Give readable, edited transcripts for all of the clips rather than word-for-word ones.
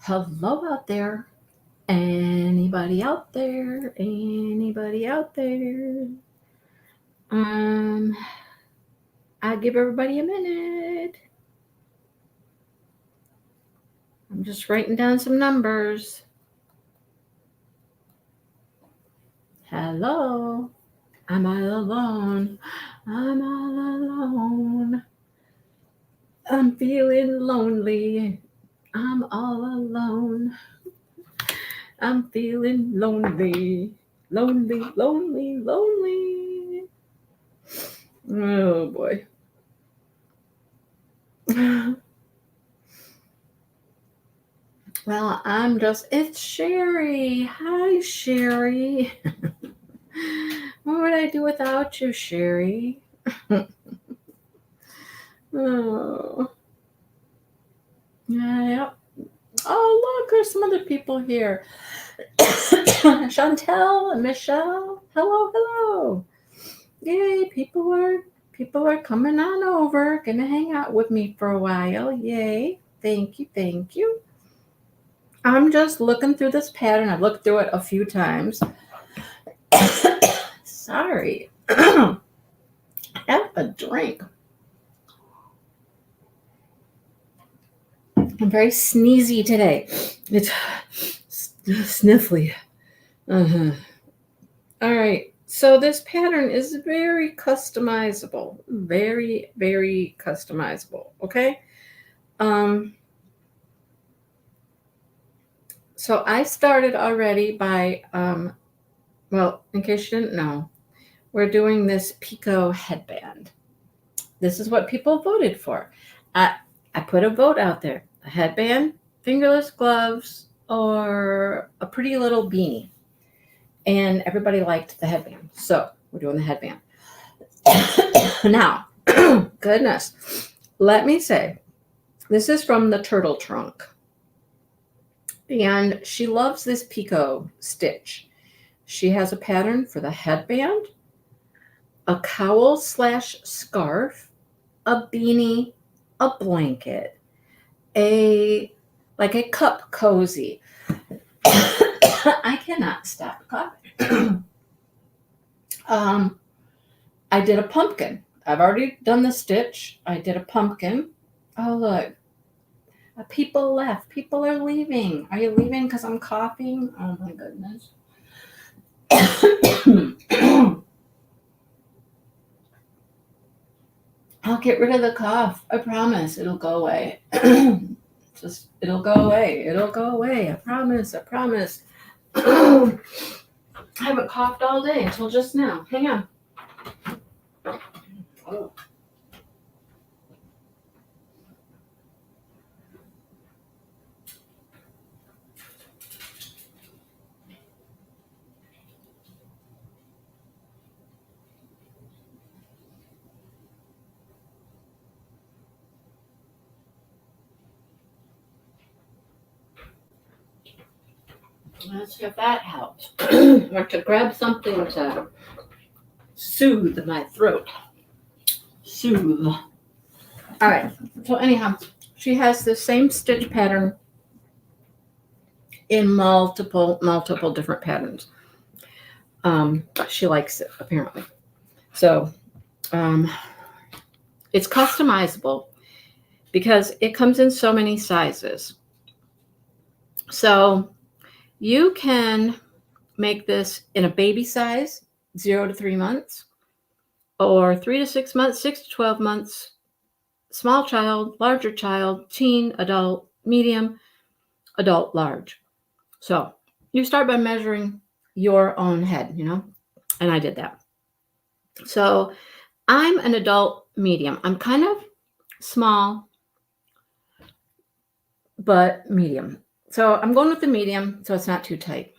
Hello out there. Anybody out there? Anybody out there? Um, I'll give everybody a minute. I'm just writing down some numbers. Hello. I'm all alone. I'm all alone. I'm feeling lonely. I'm all alone. I'm feeling lonely. Lonely, lonely, lonely. Oh boy. Well, it's Sherry. Hi, Sherry. What would I do without you, Sherry? Oh, yeah. Oh, look, there's some other people here. Chantel and Michelle. Hello, hello. Yay, people are coming on over. Gonna hang out with me for a while. Yay. Thank you, thank you. I'm just looking through this pattern. I've looked through it a few times. Sorry. Have a drink. I'm very sneezy today. It's sniffly. Uh-huh. All right. So this pattern is very customizable. Very, very customizable. Okay. So I started already by, well, in case you didn't know, we're doing this Picot headband. This is what people voted for. I put a vote out there. A headband, fingerless gloves, or a pretty little beanie. And everybody liked the headband. So we're doing the headband. Now, goodness, let me say, this is from the Turtle Trunk. And she loves this Picot stitch. She has a pattern for the headband, a cowl / scarf, a beanie, a blanket, a cup cozy. I cannot stop coughing. I did a pumpkin. I've already done the stitch. I did a pumpkin. Oh, look. People left. People are leaving. Are you leaving because I'm coughing? Oh, my goodness. I'll get rid of the cough. I promise. It'll go away. It'll go away. It'll go away. I promise. I promise. I haven't coughed all day until just now. Hang on. Oh. Let's see if that helps. I want to grab something to soothe my throat. Soothe. All right. So anyhow, she has the same stitch pattern in multiple different patterns. She likes it apparently. So it's customizable because it comes in so many sizes. So you can make this in a baby size, 0 to 3 months, or 3 to 6 months, 6 to 12 months, small child, larger child, teen, adult, medium, adult, large. So you start by measuring your own head, and I did that. So I'm an adult medium. I'm kind of small, but medium. So I'm going with the medium so it's not too tight.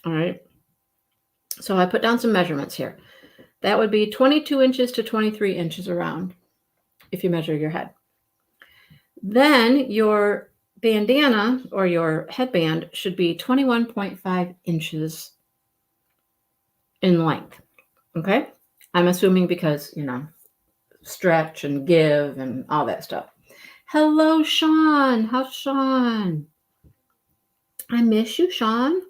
All right. So I put down some measurements here. That would be 22 inches to 23 inches around if you measure your head. Then your bandana or your headband should be 21.5 inches in length. Okay. I'm assuming because, stretch and give and all that stuff. Hello, Sean. How's Sean? I miss you, Sean.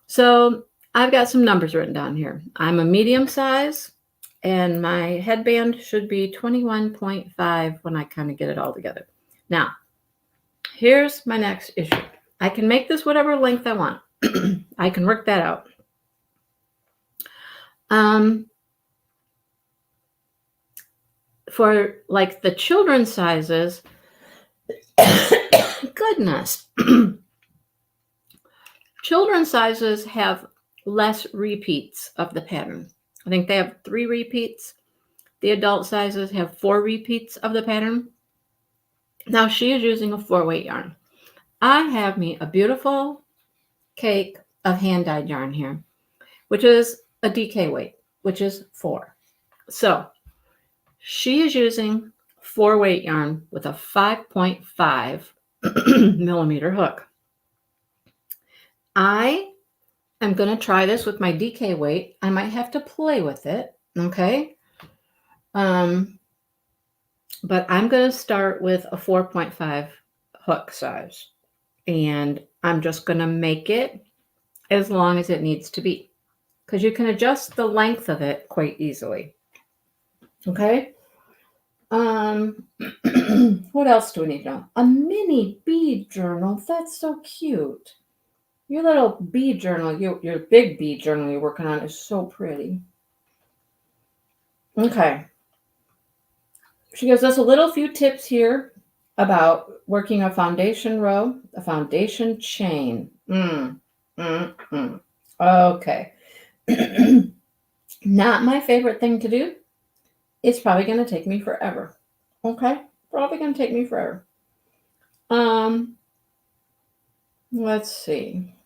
So I've got some numbers written down here. I'm a medium size, and my headband should be 21.5 when I kind of get it all together. Now, here's my next issue. I can make this whatever length I want. I can work that out. For like the children's sizes, goodness, children's sizes have less repeats of the pattern. I think they have 3 repeats. The adult sizes have 4 repeats of the pattern. Now she is using a 4-weight yarn. I have me a beautiful cake of hand-dyed yarn here, which is a DK weight, which is 4. So she is using 4-weight yarn with a 5.5 millimeter hook. I am going to try this with my DK weight. I might have to play with it, okay? But I'm going to start with a 4.5 hook size, and I'm just going to make it as long as it needs to be, because you can adjust the length of it quite easily. Okay. What else do we need to know? A mini bead journal. That's so cute. Your little bead journal, your big bead journal you're working on is so pretty. Okay. She gives us a little few tips here about working a foundation row, a foundation chain. Okay. Not my favorite thing to do. It's probably going to take me forever. Okay? Probably going to take me forever. Let's see.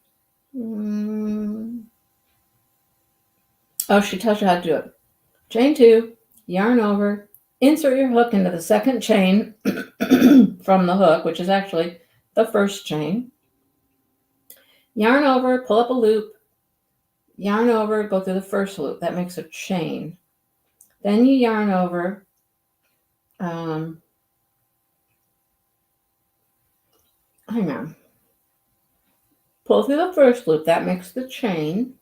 Oh, she tells you how to do it. Chain 2, yarn over, insert your hook into the second chain from the hook, which is actually the first chain. Yarn over, pull up a loop, yarn over, go through the first loop. That makes a chain. Then you yarn over. Hang on. Pull through the first loop. That makes the chain.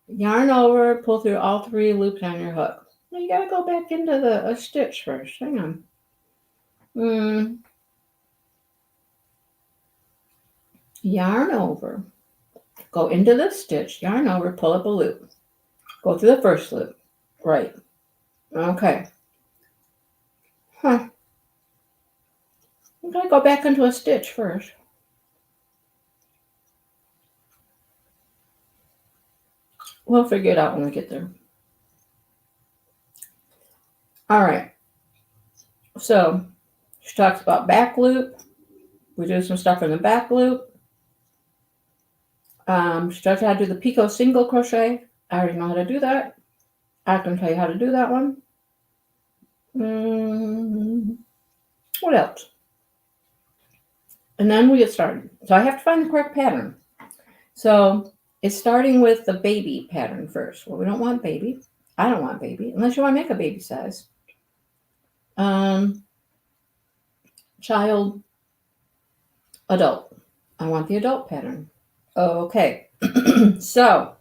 Yarn over, pull through all 3 loops on your hook. Now you got to go back into the stitch first. Hang on. Yarn over. Go into the stitch. Yarn over, pull up a loop. Go through the first loop. Right. Okay. Okay, go back into a stitch first. We'll figure it out when we get there. All right. So she talks about back loop. We do some stuff in the back loop. She talks how to do the Picot single crochet. I already know how to do that. I can tell you how to do that one. What else? And then we get started. So I have to find the correct pattern. So it's starting with the baby pattern first. Well, we don't want baby. I don't want baby, unless you want to make a baby size. Child, adult. I want the adult pattern. Okay. So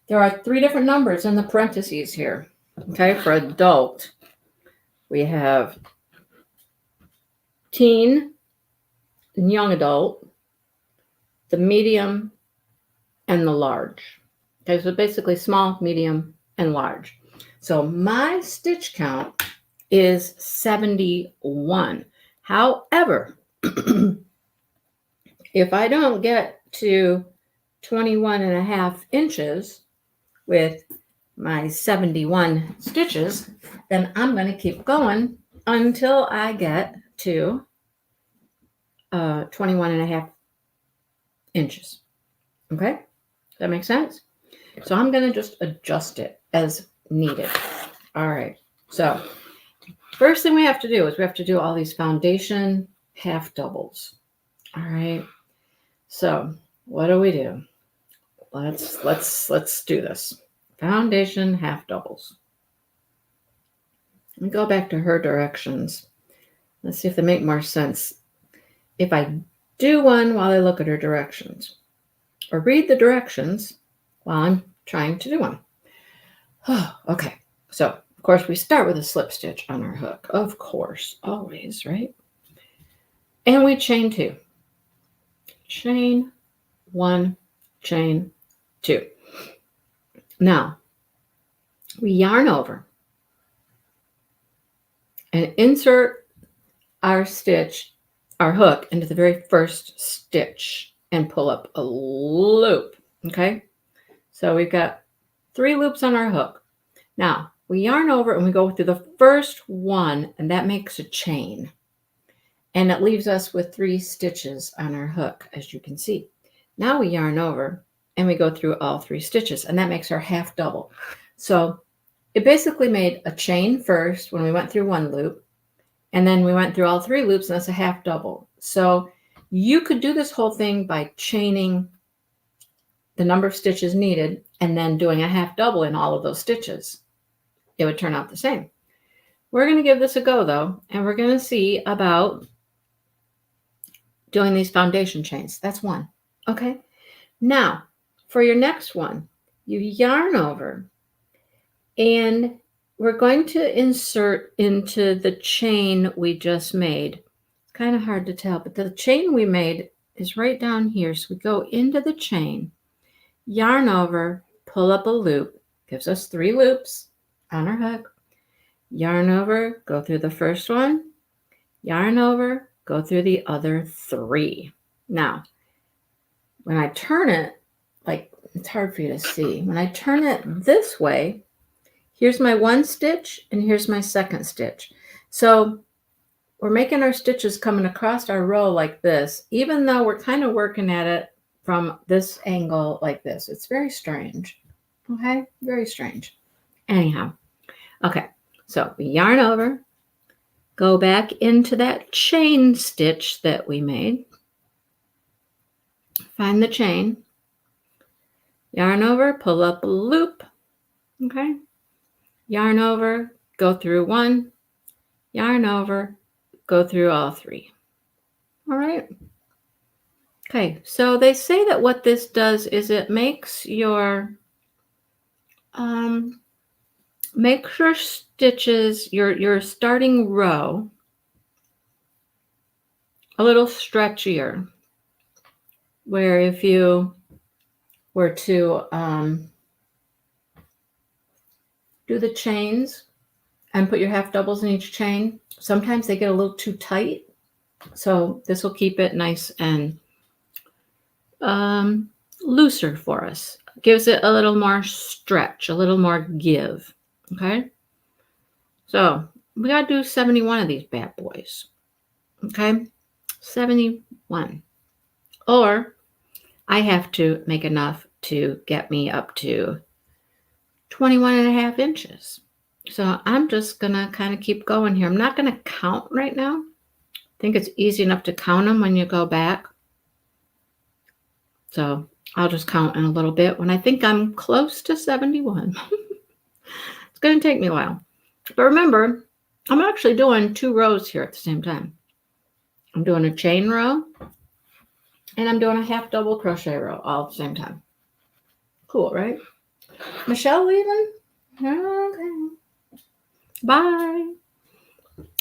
there are 3 different numbers in the parentheses here. Okay, for adult, we have teen and young adult, the medium, and the large. Okay, so basically small, medium, and large. So my stitch count is 71. However, if I don't get to 21.5 inches with my 71 stitches, then I'm going to keep going until I get to 21.5 inches. Okay? That makes sense? So I'm going to just adjust it as needed. All right. So first thing we have to do is we have to do all these foundation half doubles. All right. So what do we do? Let's do this. Foundation half doubles. Let me go back to her directions. Let's see if they make more sense. if I do one while I look at her directions, or read the directions while I'm trying to do one. Okay, so of course we start with a slip stitch on our hook, of course, always, right? And we chain 2. Chain 1, chain 2. Now, we yarn over and insert our stitch, our hook, into the very first stitch and pull up a loop, okay? So we've got 3 loops on our hook. Now, we yarn over and we go through the first one, and that makes a chain. And it leaves us with 3 stitches on our hook, as you can see. Now we yarn over and we go through all 3 stitches, and that makes our half double. So it basically made a chain first when we went through 1 loop, and then we went through all 3 loops, and that's a half double. So you could do this whole thing by chaining the number of stitches needed and then doing a half double in all of those stitches. It would turn out the same. We're going to give this a go, though, and we're going to see about doing these foundation chains. That's one. Okay. Now, for your next one, you yarn over, and we're going to insert into the chain we just made. It's kind of hard to tell, but the chain we made is right down here. So we go into the chain, yarn over, pull up a loop, gives us 3 loops on our hook, yarn over, go through the first one, yarn over, go through the other 3. Now, when I turn it, like, it's hard for you to see. When I turn it this way, here's my 1 stitch and here's my 2nd stitch. So we're making our stitches coming across our row like this, even though we're kind of working at it from this angle like this. It's very strange. Okay, very strange. Anyhow, okay, so we yarn over, go back into that chain stitch that we made, find the chain, yarn over, pull up a loop, okay, yarn over, go through 1, yarn over, go through all 3. All right. Okay, so they say that what this does is it makes your stitches, your starting row, a little stretchier, where if you were to do the chains and put your half doubles in each chain, sometimes they get a little too tight. So this will keep it nice and looser for us. Gives it a little more stretch, a little more give. Okay. So we got to do 71 of these bad boys. Okay. 71. Or I have to make enough to get me up to 21.5 inches. So I'm just going to kind of keep going here. I'm not going to count right now. I think it's easy enough to count them when you go back. So I'll just count in a little bit when I think I'm close to 71. It's going to take me a while. But remember, I'm actually doing 2 rows here at the same time. I'm doing a chain row and I'm doing a half double crochet row all at the same time. Cool, right? Michelle leaving? Okay. Bye.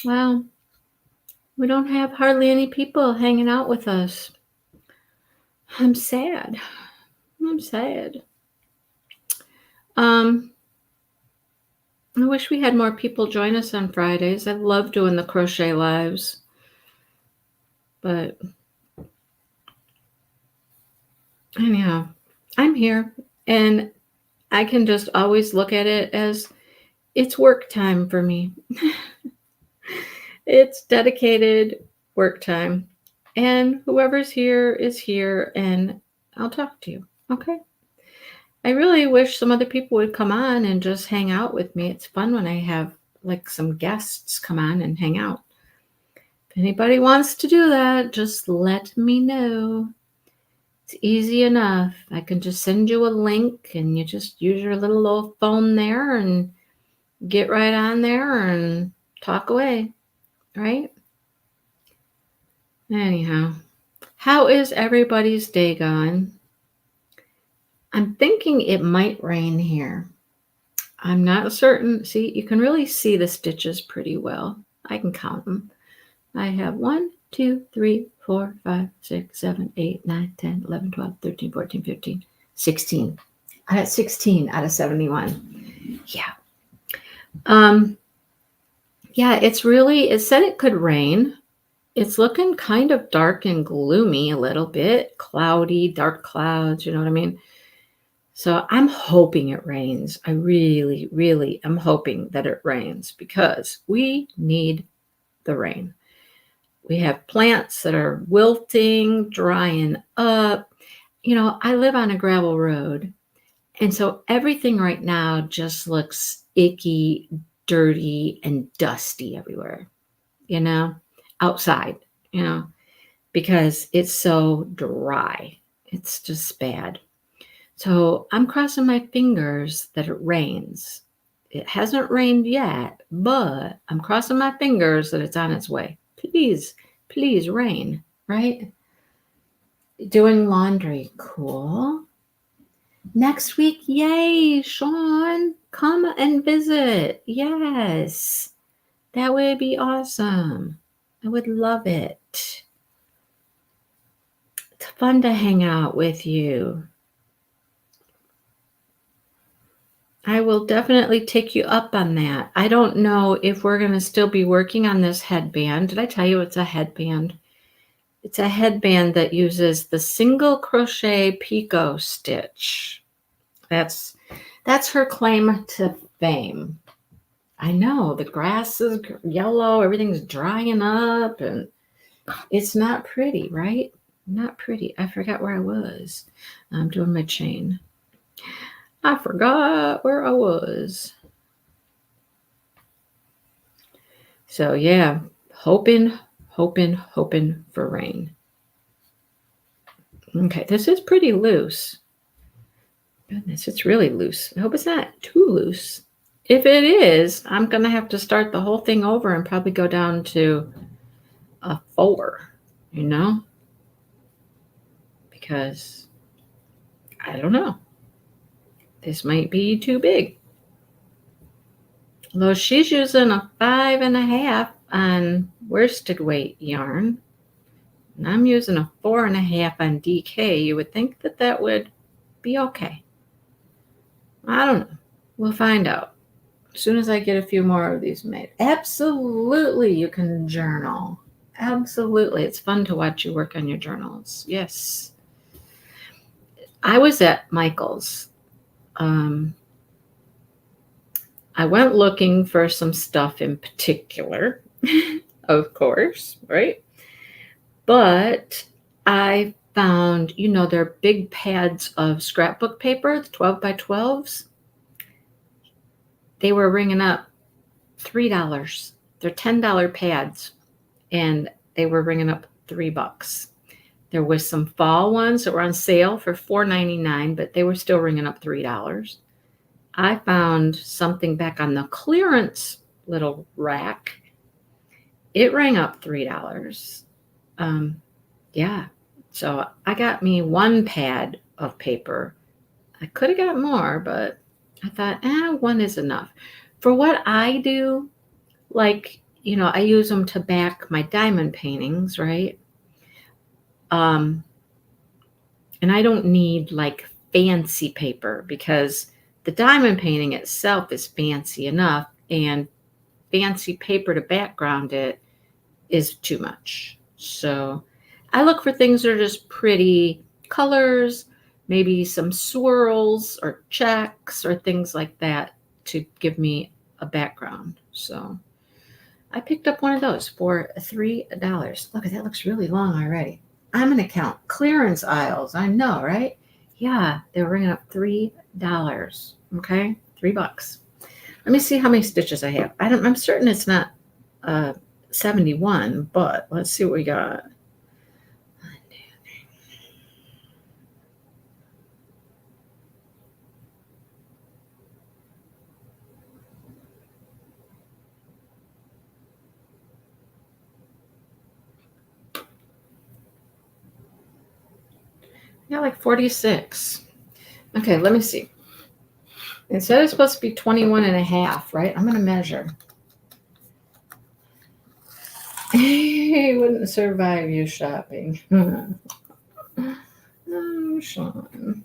Well, we don't have hardly any people hanging out with us. I'm sad. I wish we had more people join us on Fridays. I love doing the crochet lives. But anyhow, I'm here and I can just always look at it as it's work time for me. It's dedicated work time. And whoever's here is here and I'll talk to you. Okay. I really wish some other people would come on and just hang out with me. It's fun when I have like some guests come on and hang out. If anybody wants to do that, just let me know. It's easy enough. I can just send you a link and you just use your little old phone there and get right on there and talk away, right? Anyhow, how is everybody's day going? I'm thinking it might rain here. I'm not certain. See, you can really see the stitches pretty well. I can count them. I have 1, 2, 3, 4, 5, 6, 7, 8, 9, 10, 11, 12, 13, 14, 15, 16. I had 16 out of 71. Yeah. Yeah, it said it could rain. It's looking kind of dark and gloomy a little bit, cloudy, dark clouds, you know what I mean? So I'm hoping it rains. I really, really am hoping that it rains because we need the rain. We have plants that are wilting, drying up. I live on a gravel road, and so everything right now just looks icky, dirty, and dusty everywhere, you know, outside, you know, because it's so dry. It's just bad. So I'm crossing my fingers that it rains. It hasn't rained yet, but I'm crossing my fingers that it's on its way. Please, please rain, right? Doing laundry. Cool. Next week, yay, Sean, come and visit. Yes, that would be awesome. I would love it. It's fun to hang out with you. I will definitely take you up on that. I don't know if we're going to still be working on this headband. Did I tell you it's a headband? It's a headband that uses the single crochet picot stitch. That's her claim to fame. I know the grass is yellow, everything's drying up, and it's not pretty, right? Not pretty. I forgot where I was. I'm doing my chain. I forgot where I was. So yeah, hoping for rain. Okay, this is pretty loose. Goodness, it's really loose. I hope it's not too loose. If it is, I'm going to have to start the whole thing over and probably go down to a 4, because I don't know. This might be too big. Although she's using a 5.5 on worsted weight yarn, and I'm using a 4.5 on DK, you would think that would be okay. I don't know. We'll find out as soon as I get a few more of these made. Absolutely, you can journal. Absolutely. It's fun to watch you work on your journals. Yes. I was at Michael's. I went looking for some stuff in particular, of course, right? But I found, their big pads of scrapbook paper, the 12 by 12s. They were ringing up $3. They're $10 pads, and they were ringing up $3. There was some fall ones that were on sale for $4.99, but they were still ringing up $3. I found something back on the clearance little rack. It rang up $3. Yeah. So I got me one pad of paper. I could have got more, but I thought, one is enough. For what I do, like, I use them to back my diamond paintings, right? And I don't need like fancy paper because the diamond painting itself is fancy enough, and fancy paper to background it is too much. So I look for things that are just pretty colors, maybe some swirls or checks or things like that to give me a background. So I picked up one of those for $3. Look, that looks really long already. I'm going to count clearance aisles. I know, right? Yeah, they were ringing up $3. Okay, $3. Let me see how many stitches I have. I'm certain it's not 71, but let's see what we got. got like 46. Okay, let me see. It said it's supposed to be 21 and a half, right? I'm going to measure. He wouldn't survive you shopping. Oh, Sean.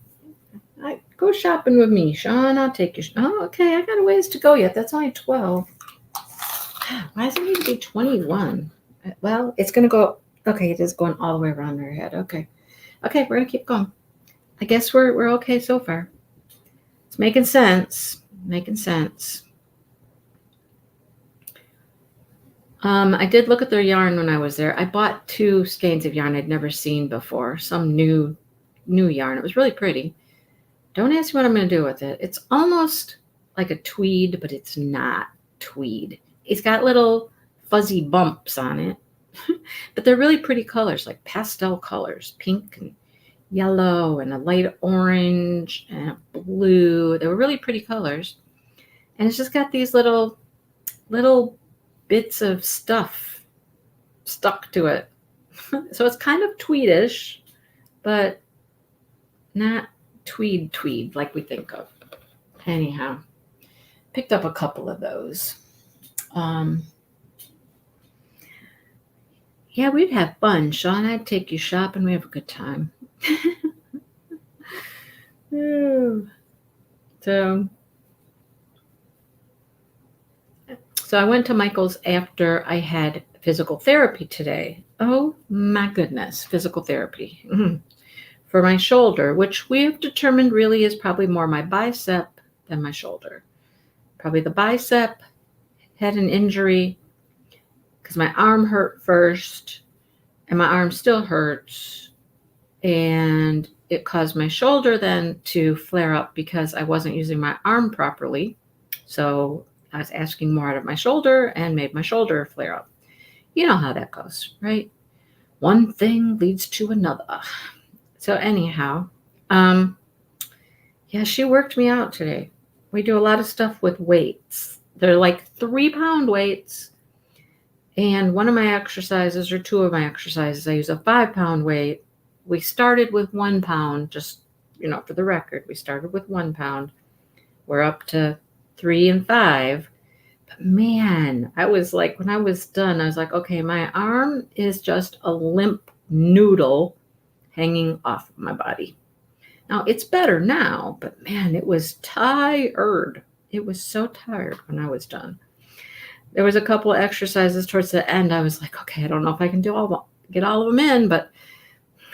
Go shopping with me, Sean. I'll take you. Oh, okay. I got a ways to go yet. That's only 12. Why does it need to be 21? Well, it's going to go. Okay, it is going all the way around her head. Okay. Okay, we're going to keep going. I guess we're okay so far. It's making sense. Making sense. I did look at their yarn when I was there. I bought 2 skeins of yarn I'd never seen before. Some new yarn. It was really pretty. Don't ask me what I'm going to do with it. It's almost like a tweed, but it's not tweed. It's got little fuzzy bumps on it. But they're really pretty colors, like pastel colors, pink and yellow and a light orange and a blue. They were really pretty colors. And it's just got these little bits of stuff stuck to it. So it's kind of tweedish, but not tweed like we think of. Anyhow, picked up a couple of those. Yeah, we'd have fun, Sean. I'd take you shopping. We have a good time. So I went to Michael's after I had physical therapy today. Oh my goodness, physical therapy. For my shoulder, which we have determined really is probably more my bicep than my shoulder. Probably the bicep had an injury because my arm hurt first, and my arm still hurts, and it caused my shoulder then to flare up because I wasn't using my arm properly. So I was asking more out of my shoulder and made my shoulder flare up. You know how that goes, right? One thing leads to another. So anyhow, yeah, she worked me out today. We do a lot of stuff with weights. They're like 3-pound weights. And one of my exercises, or 2 of my exercises, I use a 5-pound weight. We started with 1 pound, just, for the record, we started with 1 pound. We're up to 3 and 5. But man, I was like, when I was done, I was like, okay, my arm is just a limp noodle hanging off of my body. Now, it's better now, but man, it was tired. It was so tired when I was done. There was a couple of exercises towards the end. I was like, okay, I don't know if I can get all of them in, but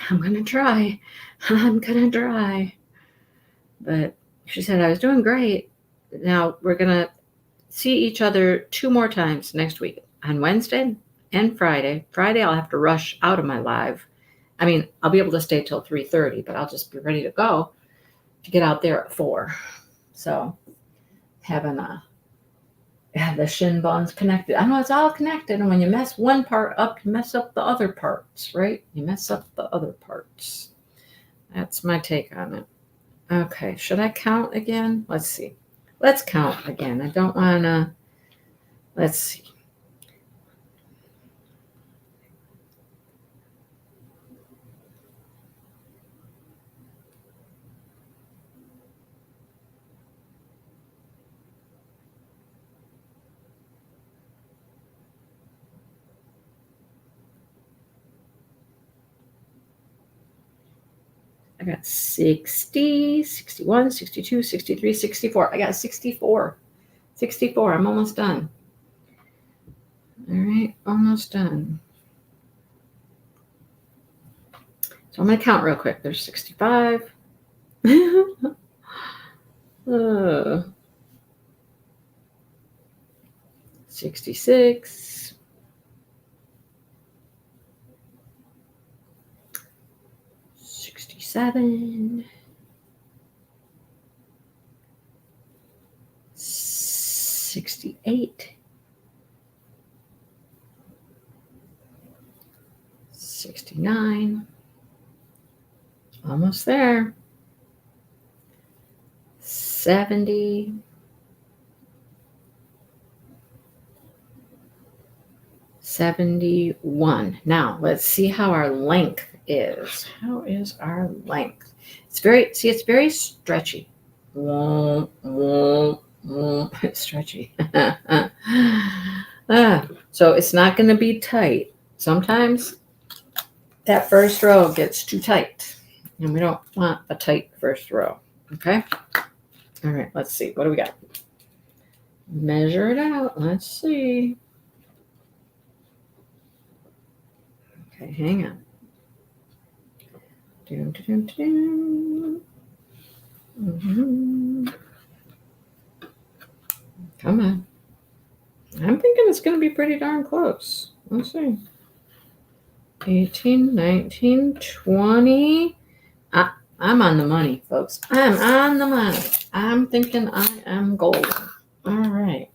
I'm going to try. But she said I was doing great. Now, we're going to see each other 2 more times next week, on Wednesday and Friday. Friday, I'll have to rush out of my live. I mean, I'll be able to stay till 3:30, but I'll just be ready to go to get out there at 4. So having the shin bones connected. I know it's all connected. And when you mess one part up, you mess up the other parts, right? You mess up the other parts. That's my take on it. Okay. Should I count again? Let's see. Let's count again. I don't want to. Let's see. I got 60, 61, 62, 63, 64. I got 64. 64. I'm almost done. All right. Almost done. So I'm going to count real quick. There's 65. 66. 67. 68. 69. Almost there. 70. 71. Now, let's see how our length is. How is our length? It's very stretchy. It's stretchy. So it's not going to be tight. Sometimes that first row gets too tight, and we don't want a tight first row. Okay. All right. Let's see. What do we got? Measure it out. Let's see. Okay, hang on. Mm-hmm. Come on. I'm thinking it's going to be pretty darn close. Let's see. 18, 19, 20. I'm on the money, folks. I'm on the money. I'm thinking I am golden. All right.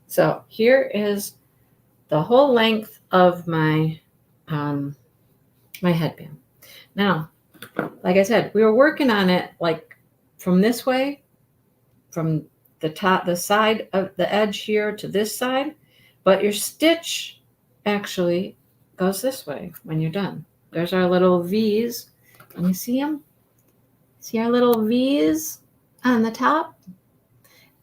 So here is the whole length of my my headband. Now, like I said, we were working on it like from this way, from the side of the edge here to this side, but your stitch actually goes this way when you're done. There's our little V's. Can you see them? See our little V's on the top?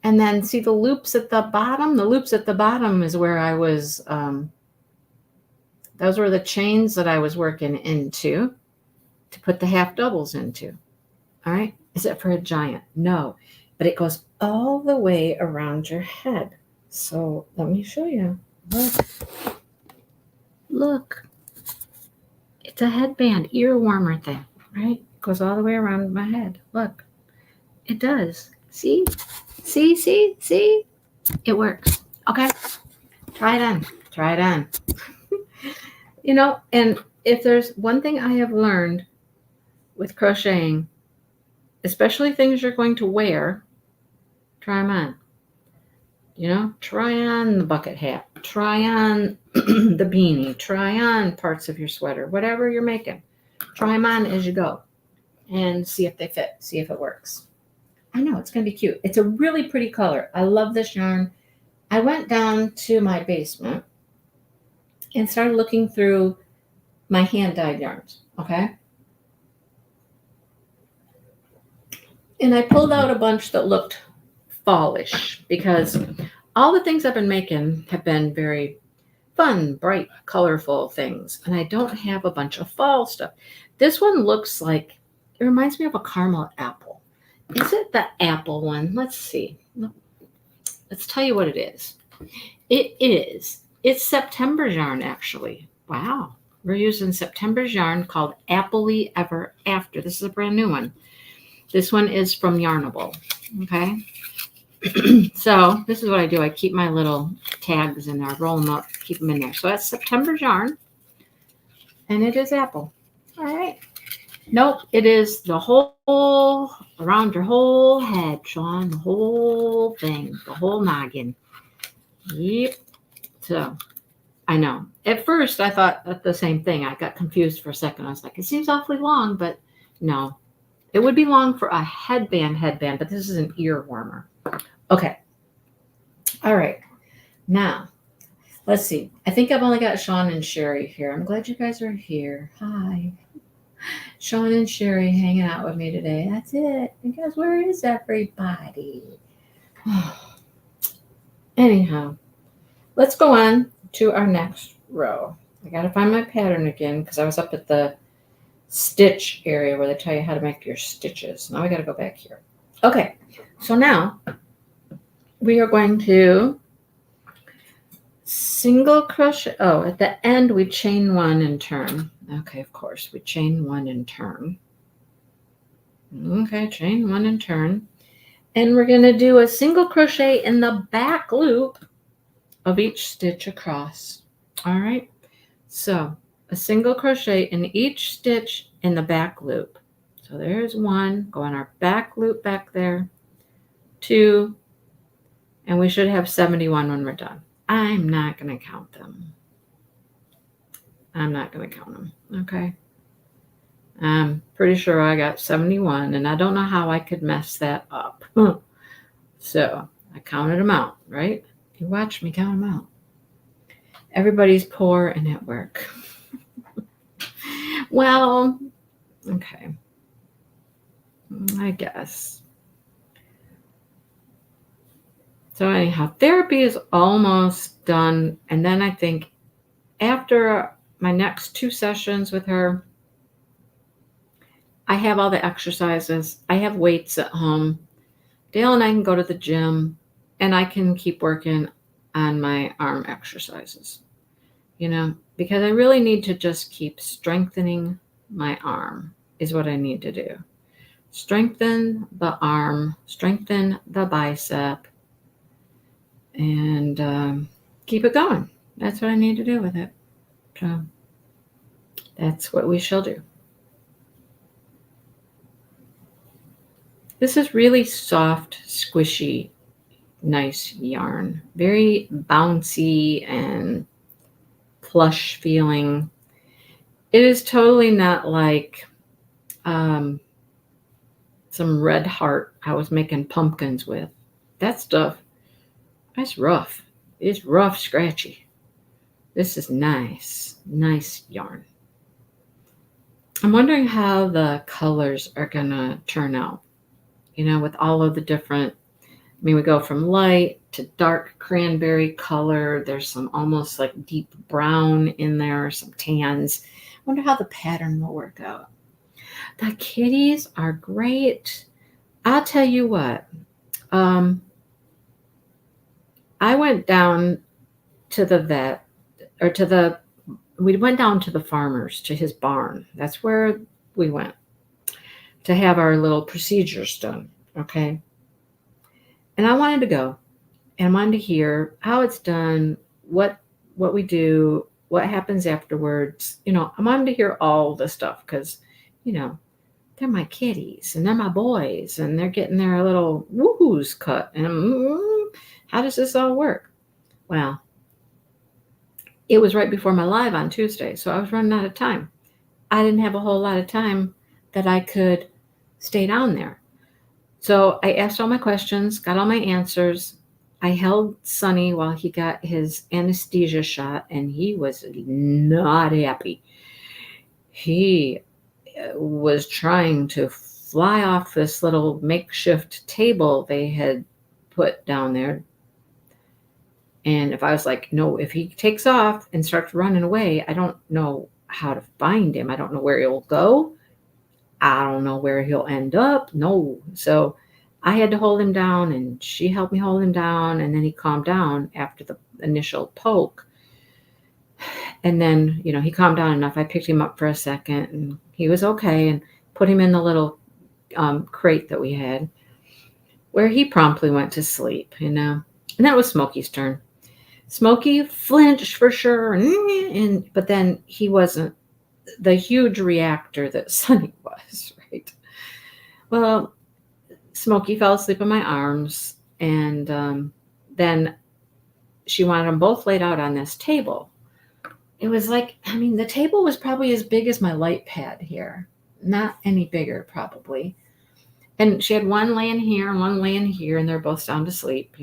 And then see the loops at the bottom? The loops at the bottom is where I was, those were the chains that I was working into to put the half doubles into. All right. Is it for a giant? No, but it goes all the way around your head. So let me show you. Look. It's a headband, ear warmer thing, right? It goes all the way around my head. Look. It does. See? See? It works. Okay. Try it on. Try it on. You know, and if there's one thing I have learned with crocheting, especially things you're going to wear, try them on. You know, try on the bucket hat, try on the beanie, try on parts of your sweater, whatever you're making. Try them on as you go and see if they fit, see if it works. I know, it's going to be cute. It's a really pretty color. I love this yarn. I went down to my basement and started looking through my hand-dyed yarns, okay? And I pulled out a bunch that looked fallish because all the things I've been making have been very fun, bright, colorful things. And I don't have a bunch of fall stuff. This one looks like, it reminds me of a caramel apple. Is it the apple one? Let's see. Let's tell you what it is. It is. It's September's yarn, actually. Wow. We're using September's yarn called Appley Ever After. This is a brand new one. This one is from Yarnable. Okay. So this is what I do. I keep my little tags in there, roll them up, keep them in there. So that's September's yarn. And it is apple. All right. Nope. It is the whole, around your whole head, Sean. The whole thing. The whole noggin. Yep. So I know. At first, I thought the same thing. I got confused for a second. I was like, it seems awfully long, but no. It would be long for a headband, but this is an ear warmer. Okay. All right. Now, let's see. I think I've only got Sean and Sherry here. I'm glad you guys are here. Hi. Sean and Sherry hanging out with me today. That's it. Because where is everybody? Anyhow, let's go on to our next row. I got to find my pattern again because I was up at the stitch area where they tell you how to make your stitches. Now I got to go back here. Okay, so now we are going to single crochet. Oh, at the end we chain one and turn. Okay, of course, we chain one and turn. Okay, chain one and turn. And we're going to do a single crochet in the back loop of each stitch across. All right, so a single crochet in each stitch in the back loop. So there's one, go on our back loop back there, 2, and we should have 71 when we're done. I'm not going to count them. I'm not going to count them, okay? I'm pretty sure I got 71, and I don't know how I could mess that up. So I counted them out, right? You watch me count them out. Everybody's poor and at work. Well, okay. I guess. So anyhow, therapy is almost done. And then I think after my next 2 sessions with her, I have all the exercises. I have weights at home. Dale and I can go to the gym and I can keep working on my arm exercises, because I really need to just keep strengthening my arm is what I need to do. Strengthen the arm, strengthen the bicep, and keep it going. That's what I need to do with it. So that's what we shall do. This is really soft, squishy, nice yarn. Very bouncy and plush feeling. It is totally not like some Red Heart I was making pumpkins with. That stuff, that's rough. It's rough, scratchy. This is nice yarn. I'm wondering how the colors are going to turn out, with all of the different, we go from light to dark cranberry color. There's some almost like deep brown in there, some tans. I wonder how the pattern will work out. The kitties are great. I'll tell you what. I went down to the vet, we went down to the farmer's, to his barn. That's where we went to have our little procedures done. Okay. And I wanted to go and wanted to hear how it's done, what we do, what happens afterwards. I wanted to hear all the stuff because, they're my kitties and they're my boys and they're getting their little woohoos cut. And how does this all work? Well, it was right before my live on Tuesday, so I was running out of time. I didn't have a whole lot of time that I could stay down there. So I asked all my questions, got all my answers. I held Sonny while he got his anesthesia shot, and he was not happy. He was trying to fly off this little makeshift table they had put down there. And if I was like, no, if he takes off and starts running away, I don't know how to find him. I don't know where he'll go. I don't know where he'll end up. No. So I had to hold him down, and she helped me hold him down. And then he calmed down after the initial poke. And then, he calmed down enough. I picked him up for a second and he was okay, and put him in the little crate that we had, where he promptly went to sleep, And that was Smokey's turn. Smokey flinched for sure. But then he wasn't the huge reactor that Sonny was, right? Well, Smokey fell asleep in my arms, and then she wanted them both laid out on this table. It was like, the table was probably as big as my light pad here. Not any bigger, probably. And she had one laying here and one laying here, and they're both sound asleep,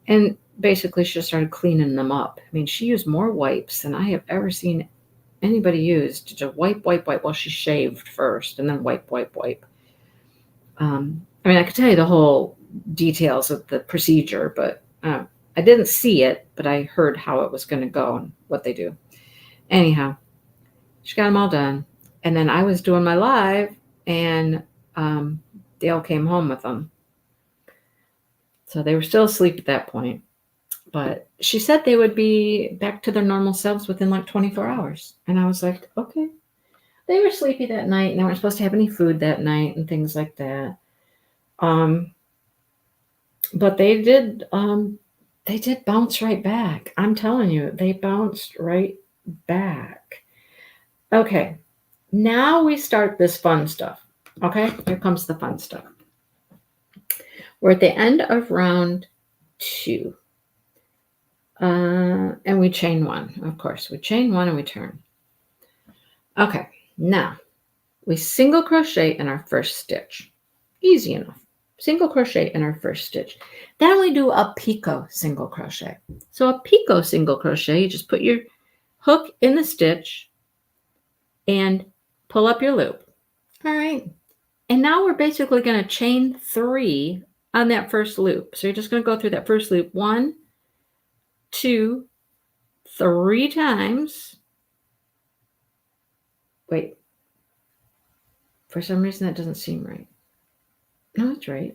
And basically she just started cleaning them up. She used more wipes than I have ever seen anybody use to just wipe. Well, she shaved first and then wipe. I could tell you the whole details of the procedure, but I didn't see it, but I heard how it was going to go and what they do. Anyhow, she got them all done. And then I was doing my live, and Dale came home with them. So they were still asleep at that point. But she said they would be back to their normal selves within like 24 hours. And I was like, okay. They were sleepy that night, and they weren't supposed to have any food that night and things like that. But they did bounce right back. I'm telling you, they bounced right back. Okay, now we start this fun stuff. Okay, here comes the fun stuff. We're at the end of round 2. And we chain 1, of course. We chain 1 and we turn. Okay, now we single crochet in our first stitch. Easy enough. Single crochet in our first stitch. Then we do a picot single crochet. So a picot single crochet, you just put your hook in the stitch and pull up your loop. All right. And now we're basically going to chain 3 on that first loop. So you're just going to go through that first loop 1, 2, 3 times. Wait. For some reason that doesn't seem right. No, it's right.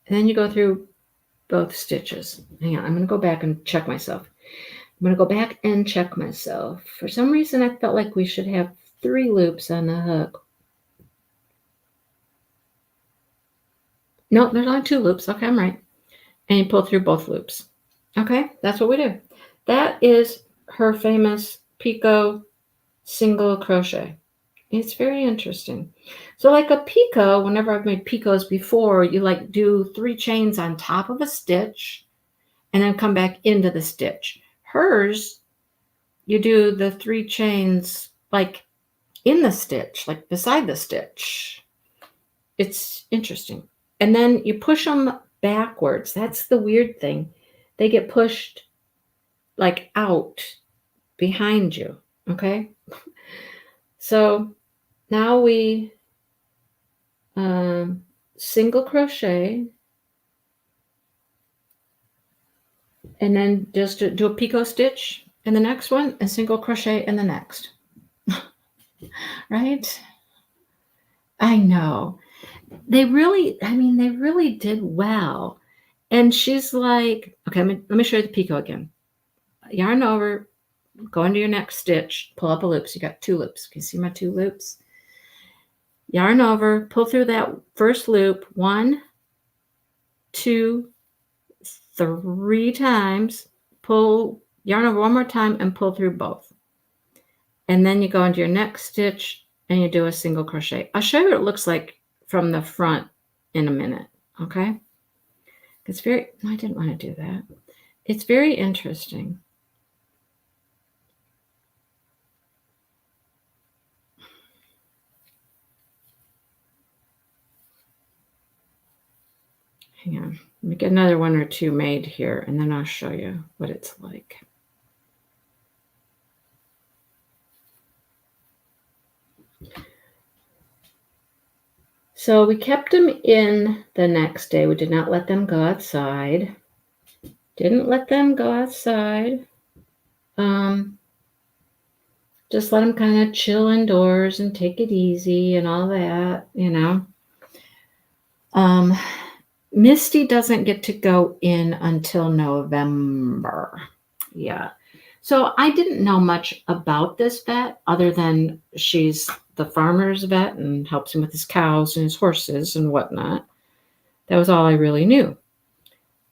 And then you go through both stitches. Hang on, I'm going to go back and check myself. I'm going to go back and check myself. For some reason I felt like we should have 3 loops on the hook. No, there's only 2 loops. Okay, I'm right. And you pull through both loops. Okay, that's what we do. That is her famous Picot single crochet. It's very interesting. So like a picot, whenever I've made picots before, you like do 3 chains on top of a stitch and then come back into the stitch. Hers, you do the 3 chains like in the stitch, like beside the stitch. It's interesting. And then you push them backwards. That's the weird thing. They get pushed like out behind you. Okay. So now we single crochet and then just do a picot stitch in the next one and single crochet in the next. Right? I know. They really did well. And she's like, okay, let me show you the picot again. Yarn over, go into your next stitch, pull up a loop. So you got 2 loops. Can you see my 2 loops? Yarn over, pull through that first loop 1, 2, 3 times, pull, yarn over one more time and pull through both. And then you go into your next stitch and you do a single crochet. I'll show you what it looks like from the front in a minute, okay? It's very, I didn't want to do that. It's very interesting. Hang on, let me get another 1 or 2 made here, and then I'll show you what it's like. So we kept them in the next day. We did not let them go outside. Didn't let them go outside. Just let them kind of chill indoors and take it easy and all that, you know. Misty doesn't get to go in until November. Yeah. So I didn't know much about this vet other than she's the farmer's vet and helps him with his cows and his horses and whatnot. That was all I really knew.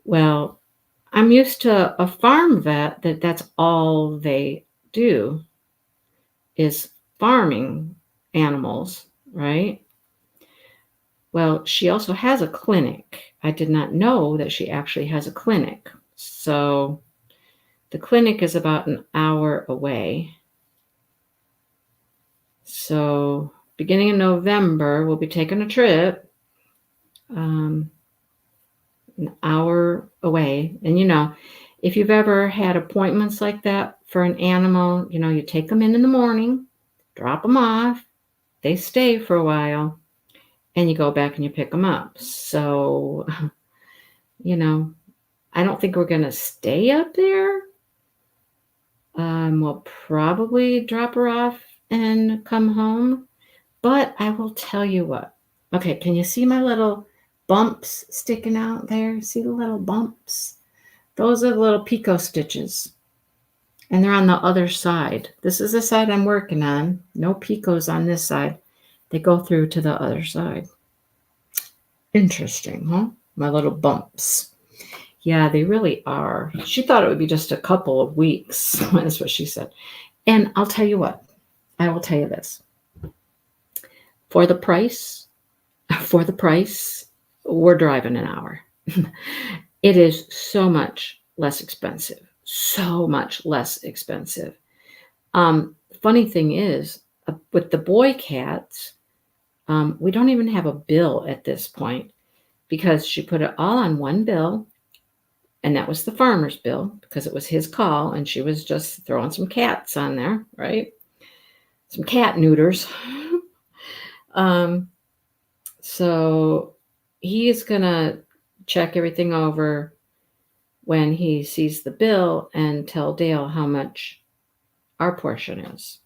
Well, I'm used to a farm vet that's all they do is farming animals, right? Well, she also has a clinic. I did not know that she actually has a clinic. So the clinic is about an hour away. So beginning in November, we'll be taking a trip an hour away. And, you know, if you've ever had appointments like that for an animal, you know, you take them in the morning, drop them off, they stay for a while, and you go back and you pick them up. So, you know, I don't think we're going to stay up there. We'll probably drop her off and come home. But I will tell you what. Okay, can you see my little bumps sticking out there? See the little bumps? Those are the little picot stitches. And they're on the other side. This is the side I'm working on. No picots on this side. They go through to the other side. Interesting, huh? My little bumps. Yeah, they really are. She thought it would be just a couple of weeks. That's what she said. And I'll tell you what. I will tell you this. For the price, we're driving an hour. It is so much less expensive. So much less expensive. Funny thing is, with the boy cats, we don't even have a bill at this point because she put it all on one bill, and that was the farmer's bill because it was his call, and she was just throwing some cats on there, right? Some cat neuters. So he's gonna check everything over when he sees the bill and tell Dale how much our portion is.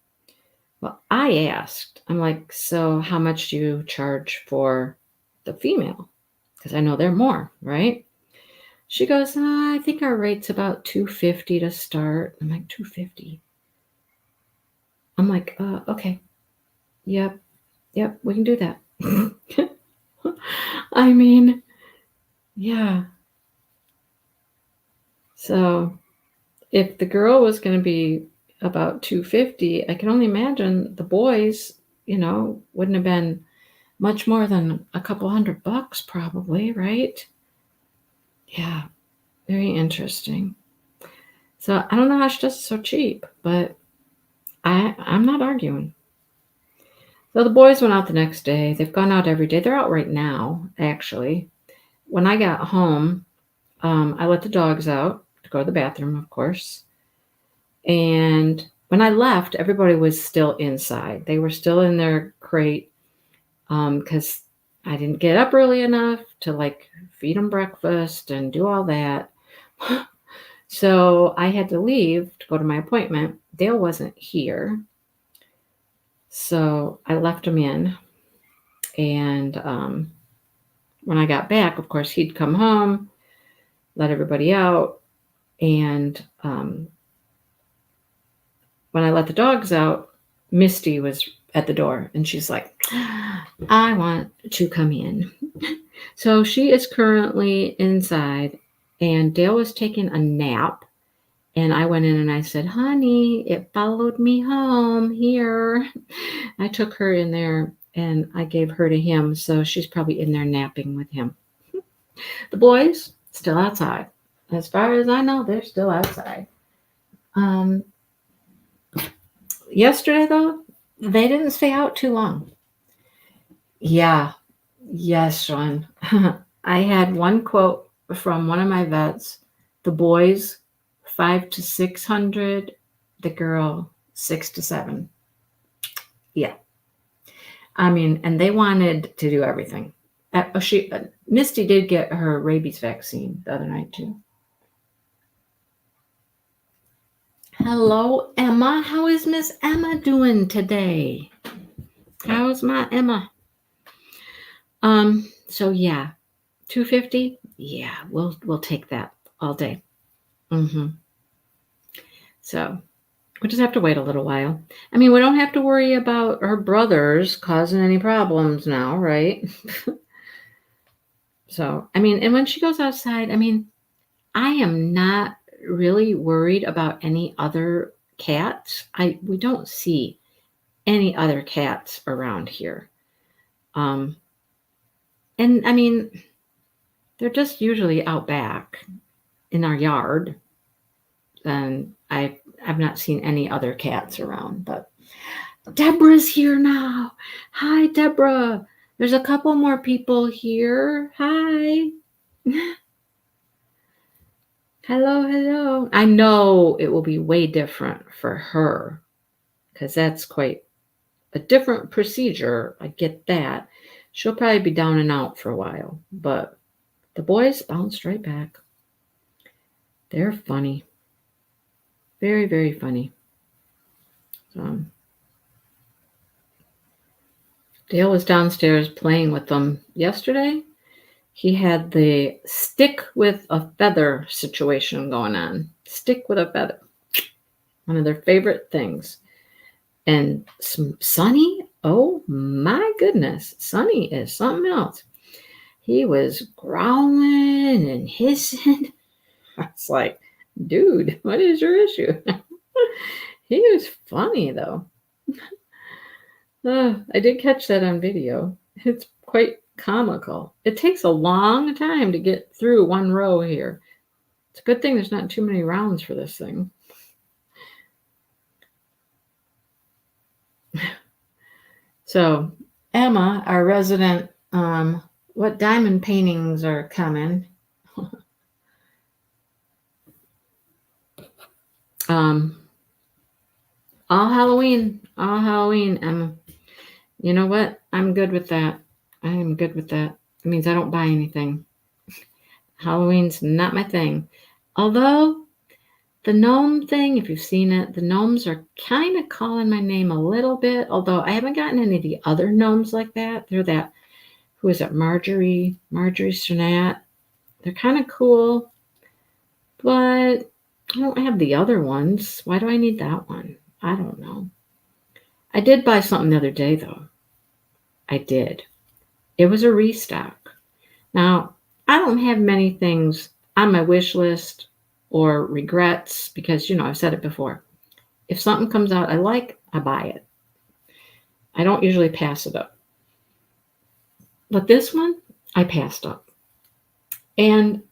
Well, I asked, I'm like, so how much do you charge for the female? Because I know they're more, right? She goes, I think our rate's about $250 to start. I'm like, $250. I'm like, okay. Yep, we can do that. I mean, yeah. So if the girl was going to be about 250, I can only imagine the boys, wouldn't have been much more than a couple $100 probably, right? Yeah, very interesting. So I don't know how she does it so cheap, but I'm not arguing. So the boys went out the next day. They've gone out every day. They're out right now, actually. When I got home, I let the dogs out to go to the bathroom, of course. And when I left, everybody was still inside. They were still in their crate because I didn't get up early enough to feed them breakfast and do all that. So I had to leave to go to my appointment. Dale wasn't here. So I left him in. And when I got back, of course, he'd come home, let everybody out. And when I let the dogs out, Misty was at the door. And she's like, I want to come in. So she is currently inside. And Dale was taking a nap. And I went in and I said, honey, it followed me home here. I took her in there and I gave her to him. So she's probably in there napping with him. The boys, still outside. As far as I know, they're still outside. Yesterday, though, they didn't stay out too long. Yeah. Yes, Sean. I had one quote from one of my vets. The boys, 500 to 600. The girl, 6 to 7. Yeah. I mean, and they wanted to do everything. Misty did get her rabies vaccine the other night, too. Hello, Emma. How is Miss Emma doing today? How's my Emma? So yeah, 250. Yeah, we'll take that all day. So we just have to wait a little while. I mean, we don't have to worry about her brothers causing any problems now, right? So, I mean, and when she goes outside, I mean, I am not really worried about any other cats. We don't see any other cats around here. And I mean, they're just usually out back in our yard. And I've not seen any other cats around, but Deborah's here now. Hi, Deborah. There's a couple more people here. Hi. Hello. I know it will be way different for her because that's quite a different procedure. I get that. She'll probably be down and out for a while, but the boys bounced right back. They're funny. Very, very funny. Dale was downstairs playing with them yesterday. He had the stick with a feather situation going on. Stick with a feather. One of their favorite things. And Sonny, oh my goodness, Sonny is something else. He was growling and hissing. I was like, dude, what is your issue? He was funny, though. I did catch that on video. It's quite comical. It takes a long time to get through one row here. It's a good thing there's not too many rounds for this thing. So, Emma, our resident, what diamond paintings are coming? All Halloween, Emma. You know what? I'm good with that. I am good with that. It means I don't buy anything. Halloween's not my thing. Although the gnome thing, if you've seen it, the gnomes are kind of calling my name a little bit. Although I haven't gotten any of the other gnomes like that. They're that, who is it? Marjorie Sternat. They're kind of cool, but I don't have the other ones. Why do I need that one? I don't know. I did buy something the other day, though. I did. It was a restock. Now, I don't have many things on my wish list or regrets because, I've said it before. If something comes out I like, I buy it. I don't usually pass it up. But this one, I passed up. And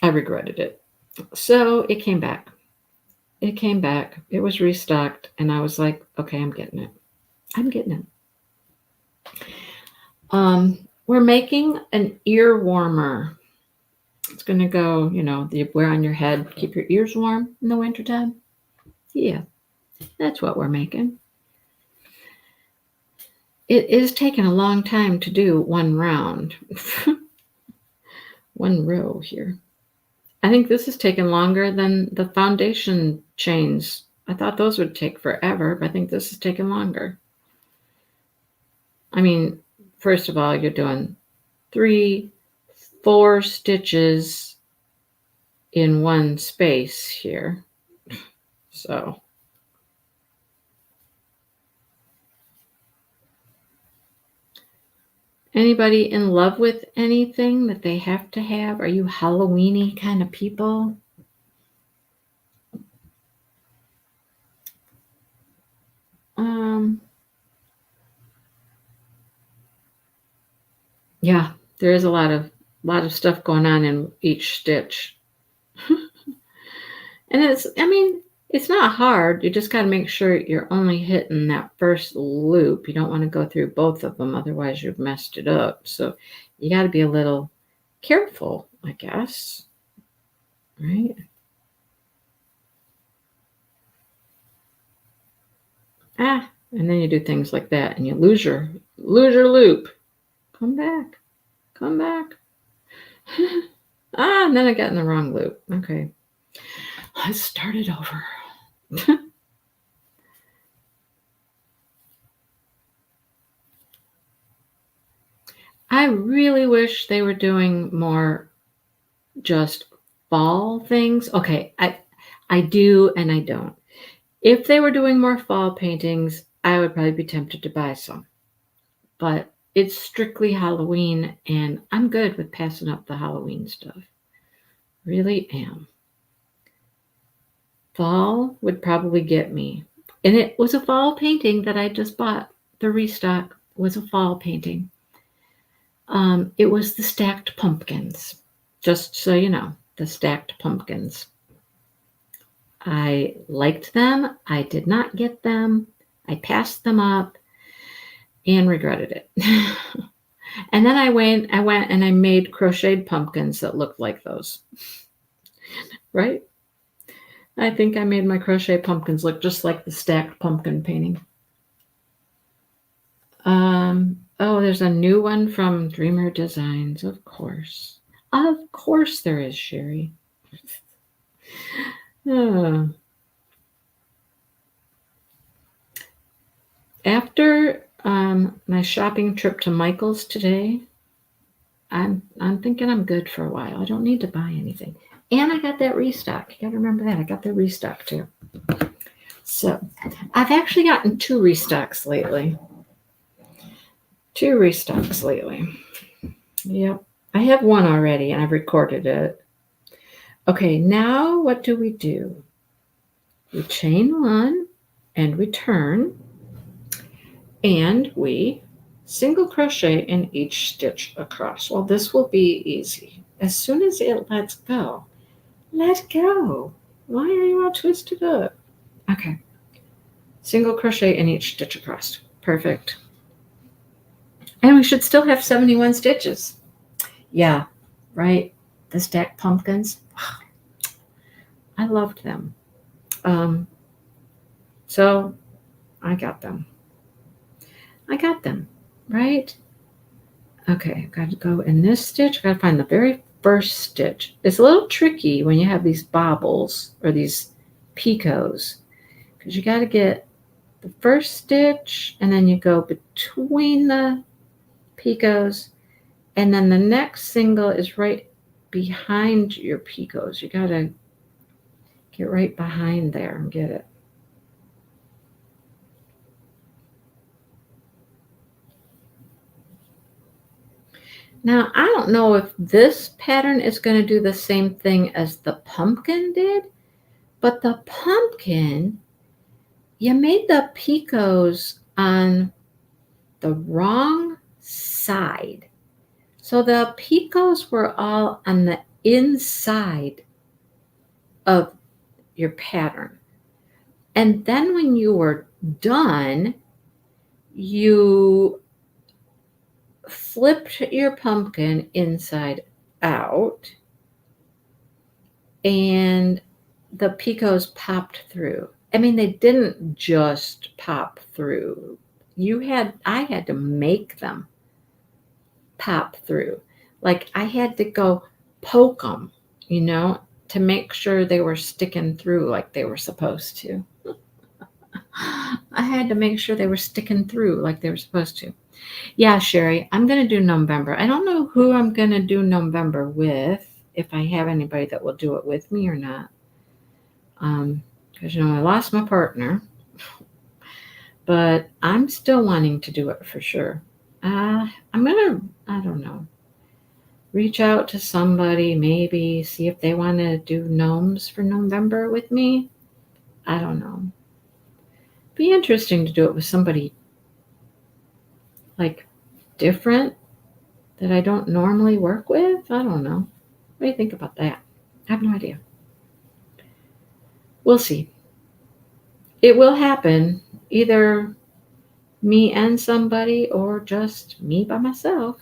I regretted it. So it came back. It was restocked. And I was like, okay, I'm getting it. We're making an ear warmer. It's going to go, you wear on your head, keep your ears warm in the wintertime. Yeah, that's what we're making. It is taking a long time to do one round. One row here. I think this is taking longer than the foundation chains. I thought those would take forever, but I think this is taking longer. I mean, first of all, you're doing 3-4 stitches in one space here. So anybody in love with anything that they have to have? Are you Halloween-y kind of people? Yeah, there is a lot of stuff going on in each stitch. And it's not hard. You just got to make sure you're only hitting that first loop. You don't want to go through both of them, otherwise you've messed it up. So you got to be a little careful, I guess. Right? And then you do things like that and you lose your loop. Come back. And then I got in the wrong loop. Okay. Let's start it over. I really wish they were doing more just fall things. Okay, I do and I don't. If they were doing more fall paintings, I would probably be tempted to buy some. But it's strictly Halloween, and I'm good with passing up the Halloween stuff. Really am. Fall would probably get me. And it was a fall painting that I just bought. The restock was a fall painting. It was the stacked pumpkins. Just so you know, the stacked pumpkins. I liked them. I did not get them. I passed them up and regretted it. And then I went and I made crocheted pumpkins that looked like those. Right? I think I made my crochet pumpkins look just like the stacked pumpkin painting. There's a new one from Dreamer Designs, of course. Of course there is, Sherry. After my shopping trip to Michael's today, I'm thinking I'm good for a while. I don't need to buy anything. And I got that restock. You got to remember that. I got the restock too. So I've actually gotten 2 restocks lately. Yep. I have one already and I've recorded it. Okay, now what do? We chain 1 and we turn and we single crochet in each stitch across. Well, this will be easy. As soon as it lets go, let go. Why are you all twisted up? Okay. Single crochet in each stitch across. Perfect. And we should still have 71 stitches. Yeah, right? The stacked pumpkins. I loved them. So I got them. I got them, right? Okay, I've got to go in this stitch. I've got to find the very first stitch. It's a little tricky when you have these bobbles or these picots because you got to get the first stitch and then you go between the picots and then the next single is right behind your picots. You got to get right behind there and get it. Now, I don't know if this pattern is going to do the same thing as the pumpkin did, but the pumpkin, you made the picots on the wrong side. So the picots were all on the inside of your pattern. And then when you were done, you flipped your pumpkin inside out and the picots popped through. I mean, they didn't just pop through. I had to make them pop through. Like I had to go poke them, to make sure they were sticking through like they were supposed to. I had to make sure they were sticking through like they were supposed to. Yeah, Sherry, I'm going to do November. I don't know who I'm going to do November with, if I have anybody that will do it with me or not. Because, I lost my partner. But I'm still wanting to do it for sure. I'm going to, I don't know, reach out to somebody, maybe see if they want to do gnomes for November with me. I don't know. Be interesting to do it with somebody like different that I don't normally work with. I don't know. What do you think about that? I have no idea. We'll see. It will happen, either me and somebody or just me by myself.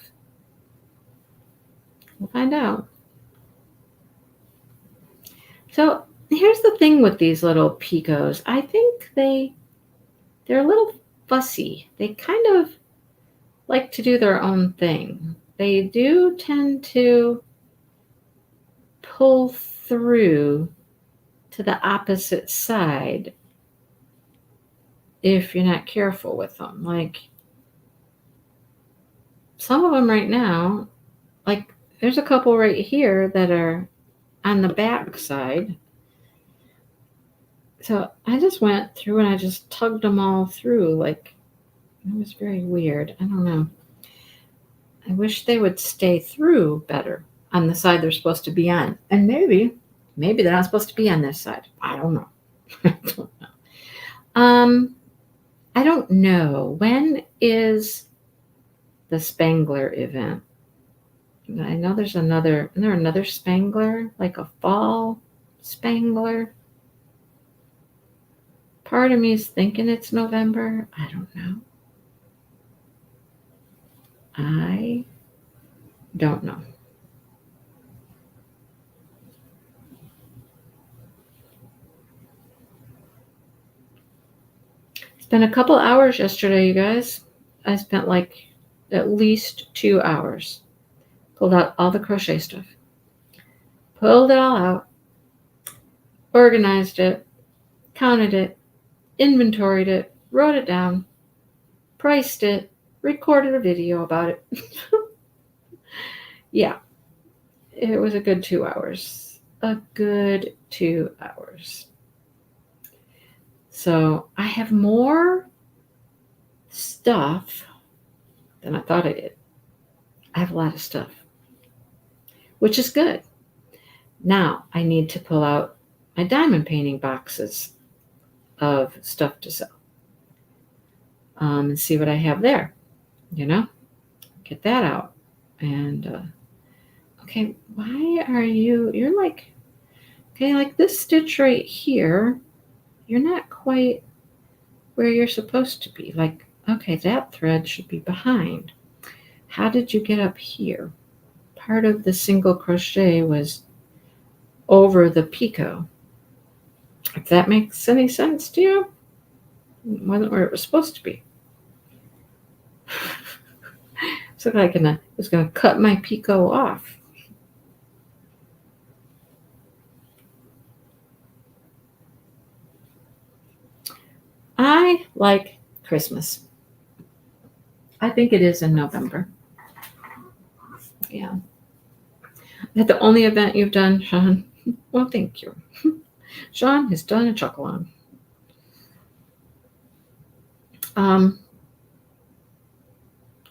We'll find out. So here's the thing with these little picots. I think they're a little fussy. They kind of like to do their own thing. They do tend to pull through to the opposite side if you're not careful with them. Like some of them right now, like there's a couple right here that are on the back side. So I just went through and I just tugged them all through. Like it was very weird. I don't know. I wish they would stay through better on the side they're supposed to be on. And maybe they're not supposed to be on this side. I don't know. I don't know. When is the Spangler event? I know there's another Spangler, like a fall Spangler. Part of me is thinking it's November. I don't know. I don't know. Spent a couple hours yesterday, you guys. I spent like at least 2 hours. Pulled out all the crochet stuff. Pulled it all out. Organized it. Counted it. Inventoried it. Wrote it down. Priced it. Recorded a video about it. Yeah. It was a good 2 hours. A good 2 hours. So I have more stuff than I thought I did. I have a lot of stuff, which is good. Now I need to pull out my diamond painting boxes of stuff to sell and see what I have there, get that out. And okay, why are you're like, okay, like this stitch right here, you're not quite where you're supposed to be. Like, okay, that thread should be behind. How did you get up here? Part of the single crochet was over the picot. If that makes any sense to you, it wasn't where it was supposed to be. Looks like it's going to cut my Picot off. I like Christmas. I think it is in November. Yeah. Is that the only event you've done, Sean? Well, thank you. Sean has done a chuckle-on.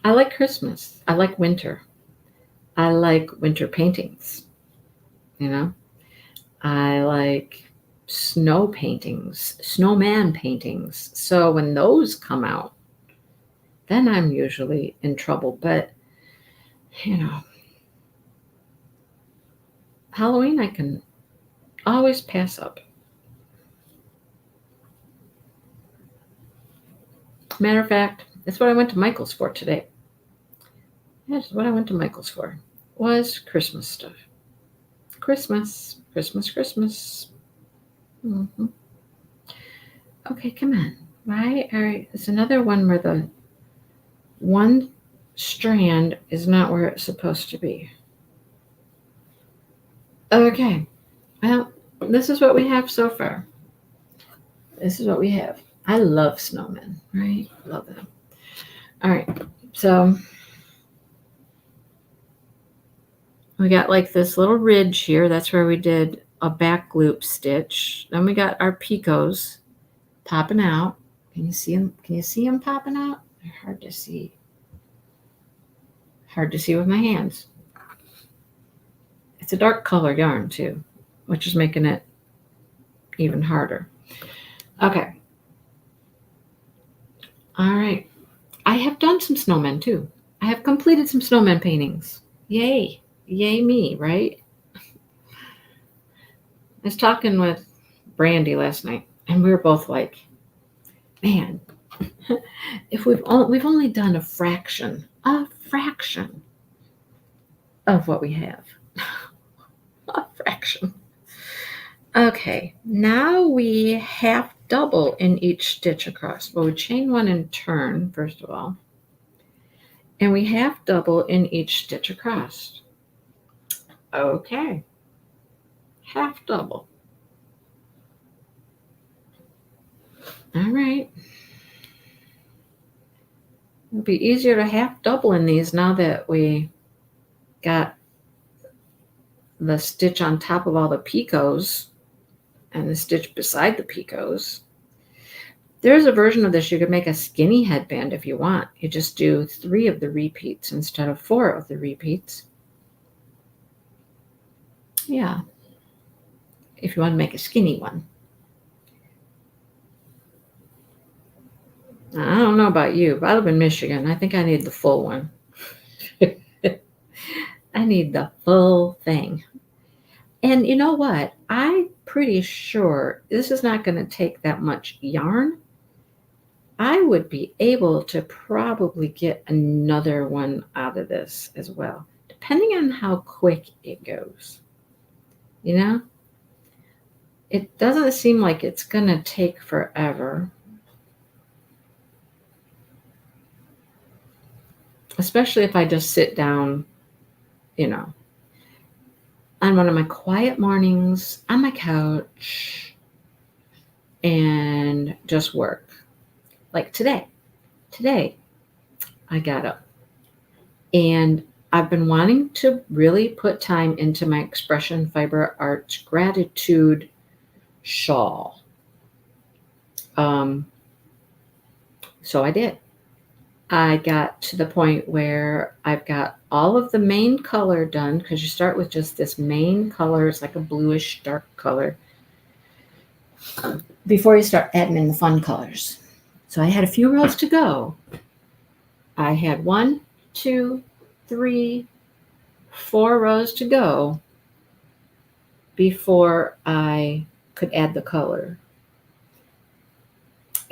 I like Christmas. I like winter. I like winter paintings. I like snow paintings, snowman paintings. So when those come out, then I'm usually in trouble. But, Halloween I can always pass up. Matter of fact, that's what I went to Michael's for today. That's what I went to Michael's for, was Christmas stuff. Christmas. Mm-hmm. Okay, come on. Why are there's another one where the one strand is not where it's supposed to be. Okay. Well, this is what we have so far. This is what we have. I love snowmen, right? Love them. All right. So we got like this little ridge here. That's where we did a back loop stitch. Then we got our picots popping out. Can you see them? Can you see them popping out? They're hard to see. Hard to see with my hands. It's a dark color yarn too, which is making it even harder. Okay. All right. I have done some snowmen too. I have completed some snowman paintings. Yay. Yay me, right? I was talking with Brandy last night, and we were both like, man, if we've only done a fraction of what we have. A fraction. Okay, now we half double in each stitch across. Well, we chain one and turn, first of all. And we half double in each stitch across. Okay. Half double. All right. It'll be easier to half double in these now that we got the stitch on top of all the picots and the stitch beside the picots. There's a version of this you could make a skinny headband if you want. You just do 3 of the repeats instead of 4 of the repeats. Yeah. If you want to make a skinny one. I don't know about you, but I live in Michigan. I think I need the full one. I need the full thing. And you know what? I'm pretty sure this is not going to take that much yarn. I would be able to probably get another one out of this as well, depending on how quick it goes. It doesn't seem like it's going to take forever. Especially if I just sit down, on one of my quiet mornings on my couch and just work. Like today. Today, I got up and I've been wanting to really put time into my Expression Fiber Arts Gratitude shawl. So I did. I got to the point where I've got all of the main color done, because you start with just this main color. It's like a bluish dark color before you start adding in the fun colors. So I had a few rows to go. I had 1, 2, 3, 4 rows to go before I could add the color.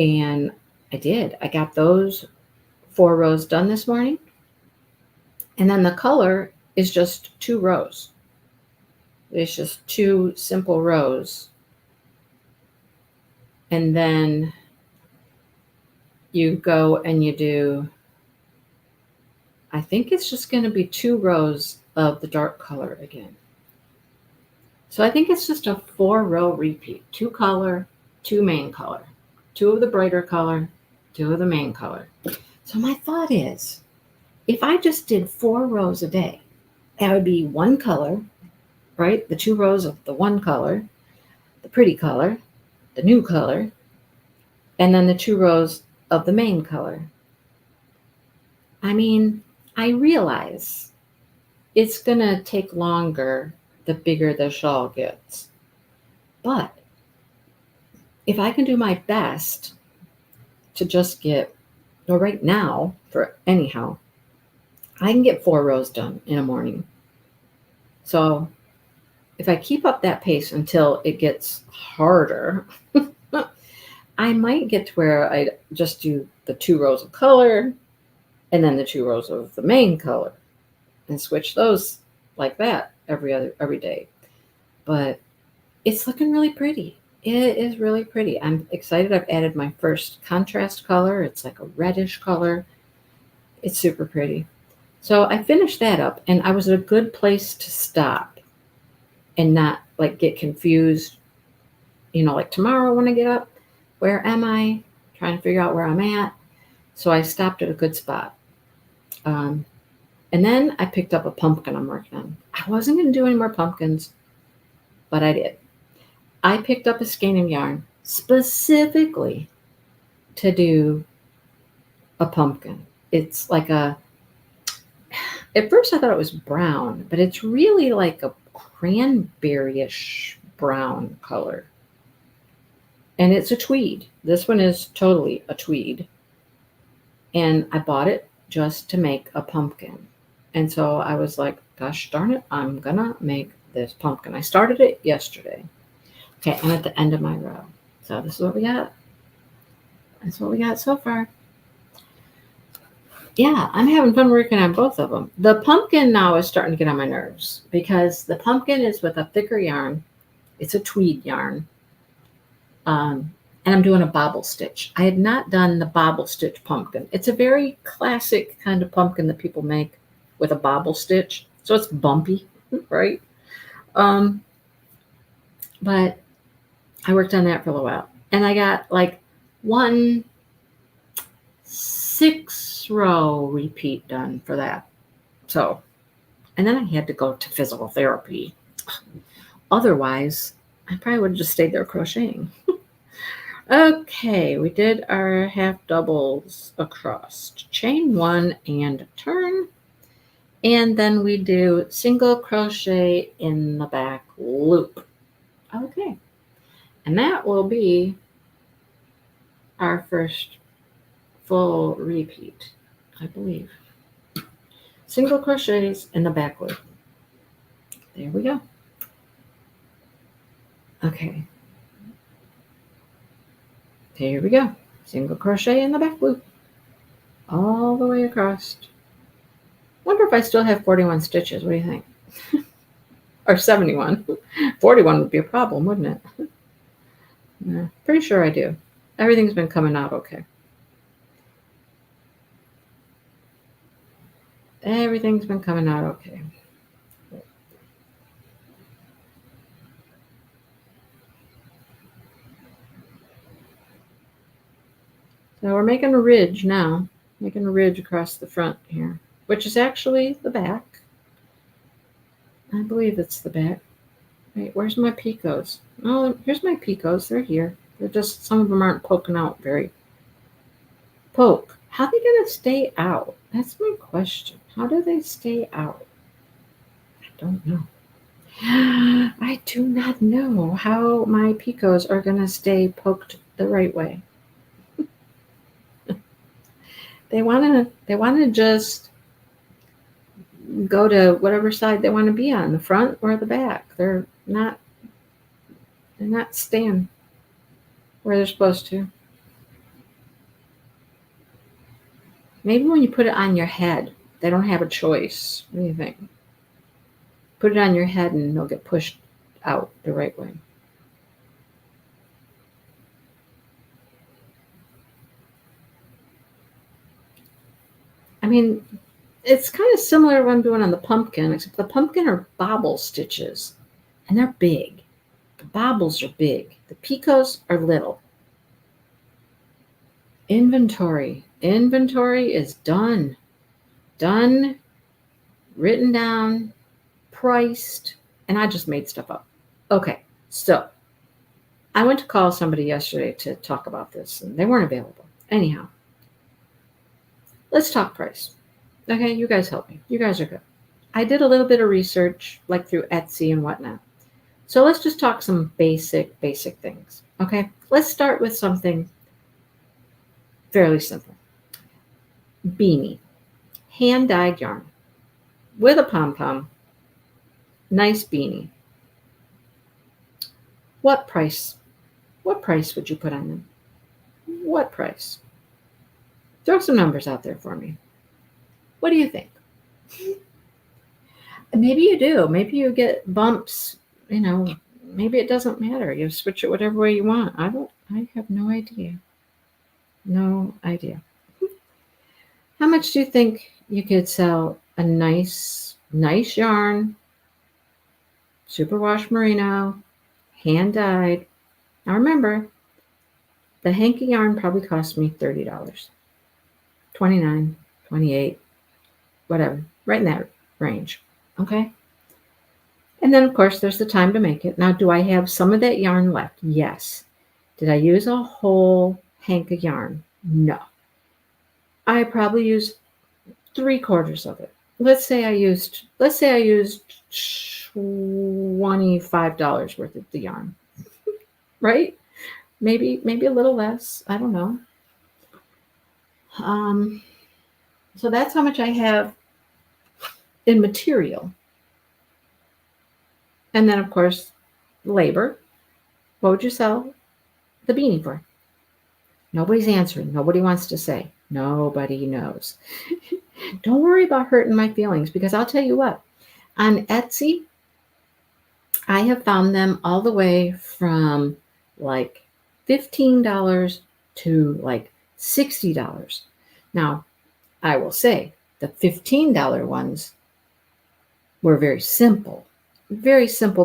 And I did. I got those 4 rows done this morning. And then the color is just 2 rows. It's just 2 simple rows. And then you go and you do I think it's just going to be 2 rows of the dark color again. So I think it's just a 4-row repeat. 2 color, 2 main color. 2 of the brighter color, 2 of the main color. So my thought is, if I just did 4 rows a day, that would be 1 color, right? The 2 rows of the 1 color, the pretty color, the new color, and then the 2 rows of the main color. I mean, I realize it's going to take longer the bigger the shawl gets. But if I can do my best to just get, or right now, for anyhow, I can get 4 rows done in a morning. So if I keep up that pace until it gets harder, I might get to where I just do the 2 rows of color and then the 2 rows of the main color and switch those like that every day. But it's looking really pretty. It is really pretty. I'm excited. I've added my first contrast color. It's like a reddish color. It's super pretty. So I finished that up, and I was at a good place to stop and not like get confused. Like tomorrow when I get up, where am I? Trying to figure out where I'm at. So I stopped at a good spot. And then I picked up a pumpkin I'm working on. I wasn't going to do any more pumpkins, but I did. I picked up a skein of yarn specifically to do a pumpkin. It's like at first I thought it was brown, but it's really like a cranberryish brown color. And it's a tweed. This one is totally a tweed. And I bought it just to make a pumpkin. And so I was like, gosh darn it, I'm gonna make this pumpkin. I started it yesterday. Okay, I'm at the end of my row. So this is what we got. That's what we got so far. Yeah, I'm having fun working on both of them. The pumpkin now is starting to get on my nerves because the pumpkin is with a thicker yarn. It's a tweed yarn. And I'm doing a bobble stitch. I had not done the bobble stitch pumpkin. It's a very classic kind of pumpkin that people make with a bobble stitch. So it's bumpy, right? But I worked on that for a little while. And I got like 1 6-row repeat done for that. So, and then I had to go to physical therapy. Otherwise, I probably would have just stayed there crocheting. Okay, we did our half doubles across. Chain 1 and turn. And then we do single crochet in the back loop. Okay, and that will be our first full repeat, I believe. Single crochets in the back loop. There we go. Okay. Here we go. Single crochet in the back loop. All the way across. Wonder if I still have 41 stitches. What do you think? Or 71. 41 would be a problem, wouldn't it? Yeah, pretty sure I do. Everything's been coming out okay. Everything's been coming out okay. So we're making a ridge now. Making a ridge across the front here, which is actually the back. I believe it's the back. Wait, where's my picots? Oh, here's my picots. They're here. They're just, some of them aren't poking out very. Poke. How are they going to stay out? That's my question. How do they stay out? I don't know. I do not know how my picots are going to stay poked the right way. They want to just go to whatever side they want to be on, the front or the back. They're not staying where they're supposed to. Maybe when you put it on your head, they don't have a choice. What do you think? Put it on your head and they'll get pushed out the right way. I mean, it's kind of similar to what I'm doing on the pumpkin, except the pumpkin are bobble stitches, and they're big. The bobbles are big. The picots are little. Inventory. Inventory is done. Done, written down, priced, and I just made stuff up. Okay, so I went to call somebody yesterday to talk about this, and they weren't available. Anyhow, let's talk price. Okay, you guys help me. You guys are good. I did a little bit of research, like through Etsy and whatnot. So let's just talk some basic things. Okay, let's start with something fairly simple. Beanie, hand-dyed yarn with a pom-pom, nice beanie. What price? What price would you put on them? What price? Throw some numbers out there for me. What do you think? Maybe you do. Maybe you get bumps, maybe it doesn't matter. You switch it whatever way you want. I have no idea. No idea. How much do you think you could sell a nice yarn, superwash merino, hand dyed? Now remember, the hanky yarn probably cost me $30, $29, $28, whatever, right in that range. Okay. And then, of course, there's the time to make it. Now, do I have some of that yarn left? Yes. Did I use a whole hank of yarn? No. I probably used 3/4 of it. Let's say I used $25 worth of the yarn, right? Maybe a little less. I don't know. So that's how much I have in material. And then, of course, labor. What would you sell the beanie for? Nobody's answering. Nobody wants to say. Nobody knows. Don't worry about hurting my feelings, because I'll tell you what. On Etsy, I have found them all the way from like $15 to like $60. Now, I will say the $15 ones were very simple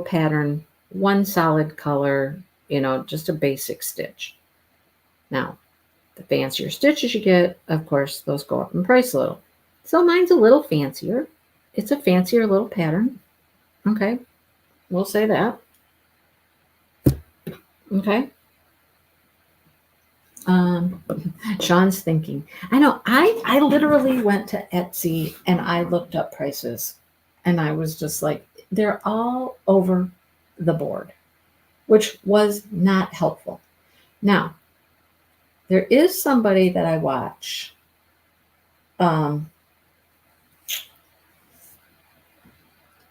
pattern, one solid color, just a basic stitch. Now, the fancier stitches you get, of course, those go up in price a little. So mine's a little fancier. It's a fancier little pattern. Okay, we'll say that. Okay. Sean's thinking. I know. I literally went to Etsy and I looked up prices, and I was just like, they're all over the board, which was not helpful. Now, there is somebody that I watch.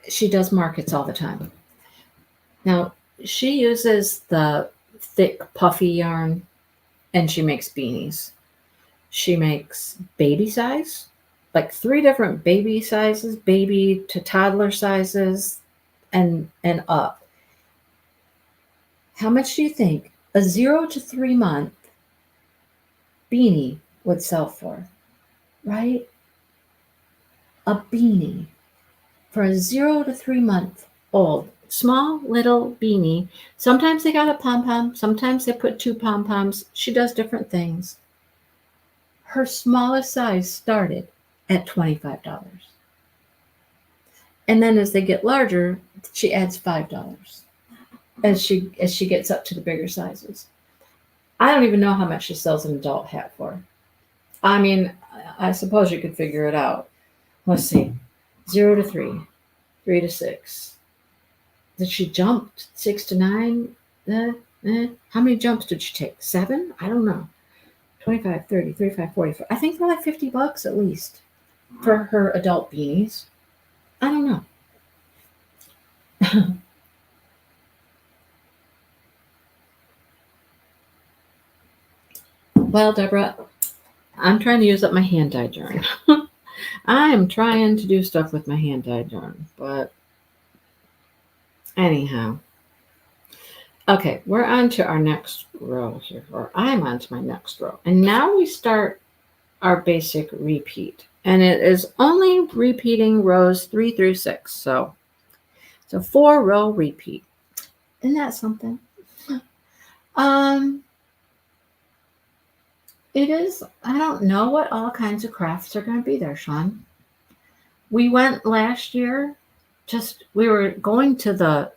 She does markets all the time. Now, she uses the thick, puffy yarn, and she makes beanies. She makes baby size, like 3 different baby sizes, baby to toddler sizes, and up. How much do you think a 0 to 3 month beanie would sell for? Right? A beanie for a 0 to 3 month old small little beanie. Sometimes they got a pom-pom, sometimes they put 2 pom-poms. She does different things. Her smallest size started at $25. And then as they get larger, she adds $5 as she gets up to the bigger sizes. I don't even know how much she sells an adult hat for. I mean, I suppose you could figure it out. Let's see. 0 to 3, 3 to 6. Did she jump 6 to 9? How many jumps did she take? 7? I don't know. 25, 30, 35, 40. I think for like $50 at least for her adult beanies. I don't know. Well, Deborah, I'm trying to use up my hand-dyed yarn. I'm trying to do stuff with my hand-dyed yarn, but anyhow. Okay, we're on to our next row here, or I'm on to my next row. And now we start our basic repeat. And it is only repeating rows 3 through 6. So it's a 4-row repeat. Isn't that something? It is, I don't know what all kinds of crafts are going to be there, Sean. We went last year, we were going to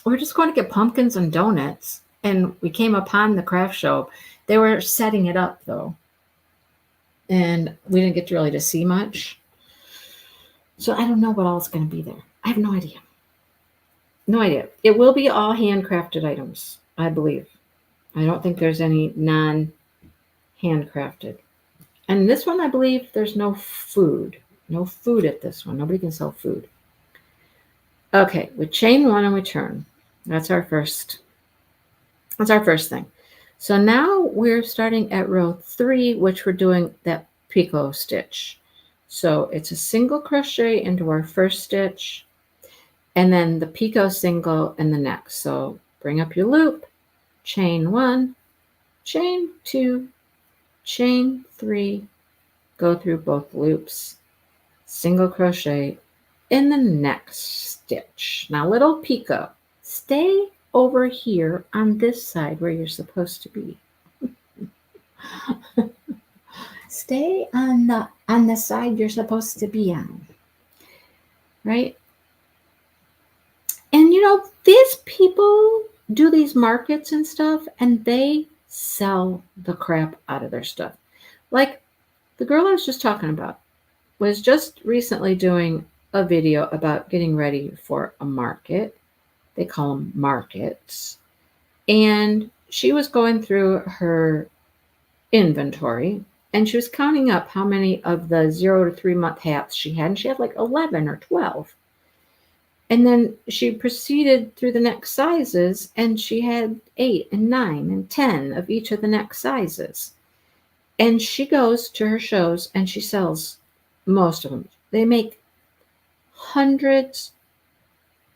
we were just going to get pumpkins and donuts, and we came upon the craft show. They were setting it up, though, and we didn't get to see much. So I don't know what all is going to be there. I have no idea. No idea. It will be all handcrafted items, I believe. I don't think there's any non-handcrafted. And this one, I believe there's no food. No food at this one. Nobody can sell food. Okay, we chain 1 and we turn. That's our first thing. So now we're starting at row 3, which we're doing that picot stitch. So it's a single crochet into our first stitch, and then the picot single in the next. So bring up your loop, chain 1, chain 2, chain 3, go through both loops, single crochet in the next stitch. Now, little picot, stay over here on this side where you're supposed to be. Stay on the side you're supposed to be on, right? And these people do these markets and stuff, and they sell the crap out of their stuff. Like the girl I was just talking about was just recently doing a video about getting ready for a market. They call them markets. And she was going through her inventory, and she was counting up how many of the 0 to 3 month hats she had. And she had like 11 or 12. And then she proceeded through the next sizes, and she had 8 and 9 and 10 of each of the next sizes. And she goes to her shows and she sells most of them. They make hundreds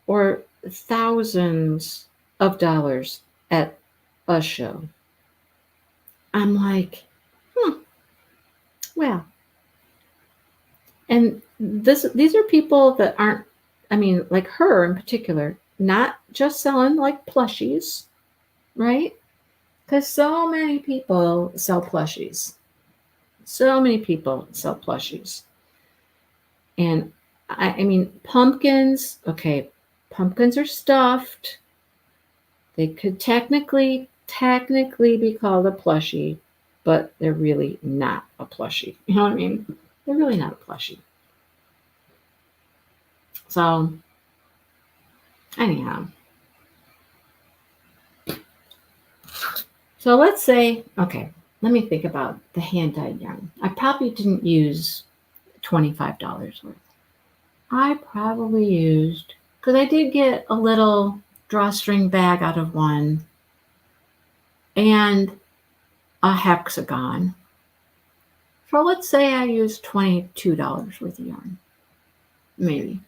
or thousands of dollars at a show. I'm like, well. And these are people that aren't, like her in particular, not just selling like plushies, right? Because so many people sell plushies. So many people sell plushies. And pumpkins, okay, pumpkins are stuffed. They could technically be called a plushie, but they're really not a plushie. You know what I mean? They're really not a plushie. So, anyhow. So let's say, okay, let me think about the hand-dyed yarn. I probably didn't use $25 worth. I probably used, because I did get a little drawstring bag out of one and a hexagon. So let's say I used $22 worth of yarn. Maybe.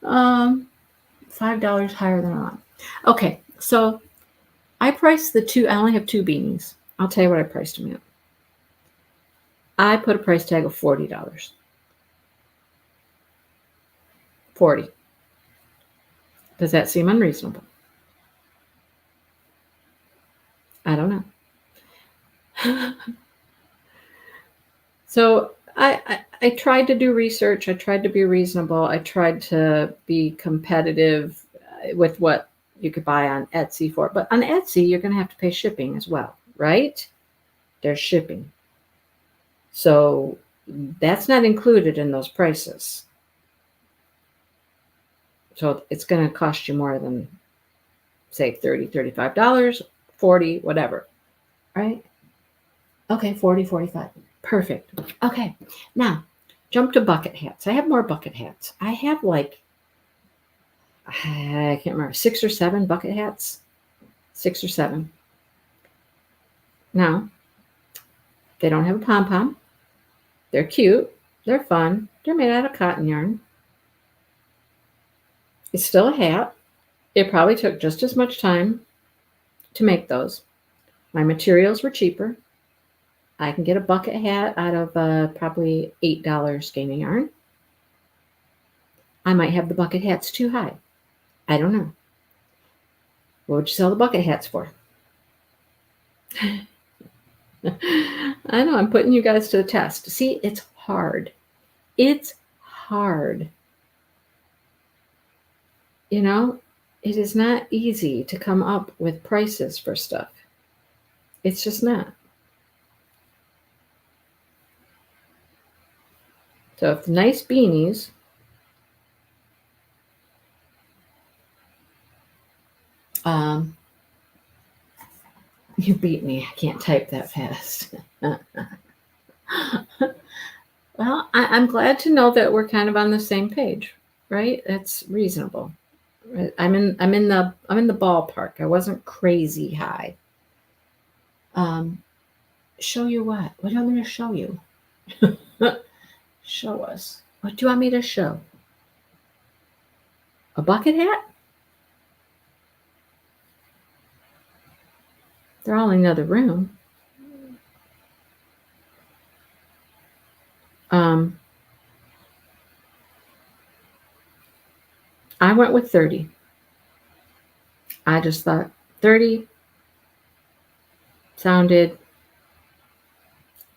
$5 higher than I want. Okay, so I priced the two. I only have 2 beanies. I'll tell you what I priced them at. I put a price tag of $40. 40. Does that seem unreasonable? I don't know. So I tried to do research. I tried to be reasonable. I tried to be competitive with what you could buy on Etsy for. But on Etsy, you're going to have to pay shipping as well, right? There's shipping. So that's not included in those prices. So it's going to cost you more than, say, $30, $35, $40, whatever, right? Okay, $40, $45. Perfect. Okay, now jump to bucket hats. I have more bucket hats. I have I can't remember, 6 or 7 bucket hats. 6 or 7. Now, they don't have a pom-pom. They're cute. They're fun. They're made out of cotton yarn. It's still a hat. It probably took just as much time to make those. My materials were cheaper. I can get a bucket hat out of probably $8 skein yarn. I might have the bucket hats too high. I don't know. What would you sell the bucket hats for? I know, I'm putting you guys to the test. See, it's hard. It's hard. You know, it is not easy to come up with prices for stuff. It's just not. So if the nice beanies you beat me. I can't type that fast. Well, I'm glad to know that we're kind of on the same page, right? That's reasonable. I'm in the ballpark. I wasn't crazy high. Show you what? What do you want me to show you? Show us. What do you want me to show? A bucket hat? They're all in another room. I went with 30. I just thought 30 sounded,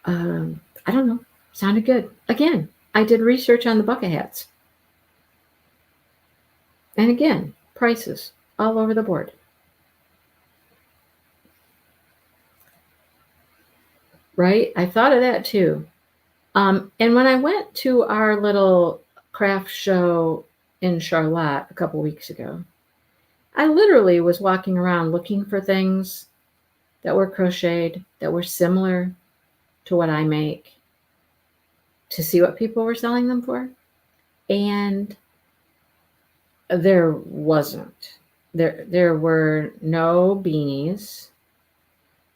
I don't know, sounded good. Again, I did research on the bucket hats. And again, prices all over the board. Right? I thought of that too. And when I went to our little craft show in Charlotte a couple weeks ago, I literally was walking around looking for things that were crocheted, that were similar to what I make, to see what people were selling them for. And there wasn't. There were no beanies.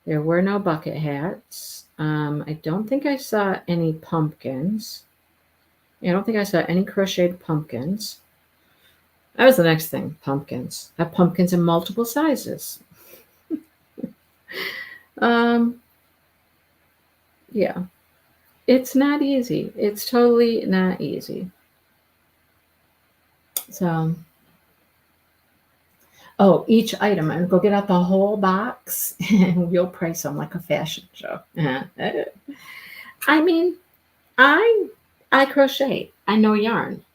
There were no bucket hats. I don't think I saw any pumpkins. I don't think I saw any crocheted pumpkins. That was the next thing, pumpkins. I have pumpkins in multiple sizes. Yeah, it's not easy. It's totally not easy. So, oh, each item, I'm gonna go get out the whole box and we'll price them like a fashion show. I mean, I crochet. I know yarn.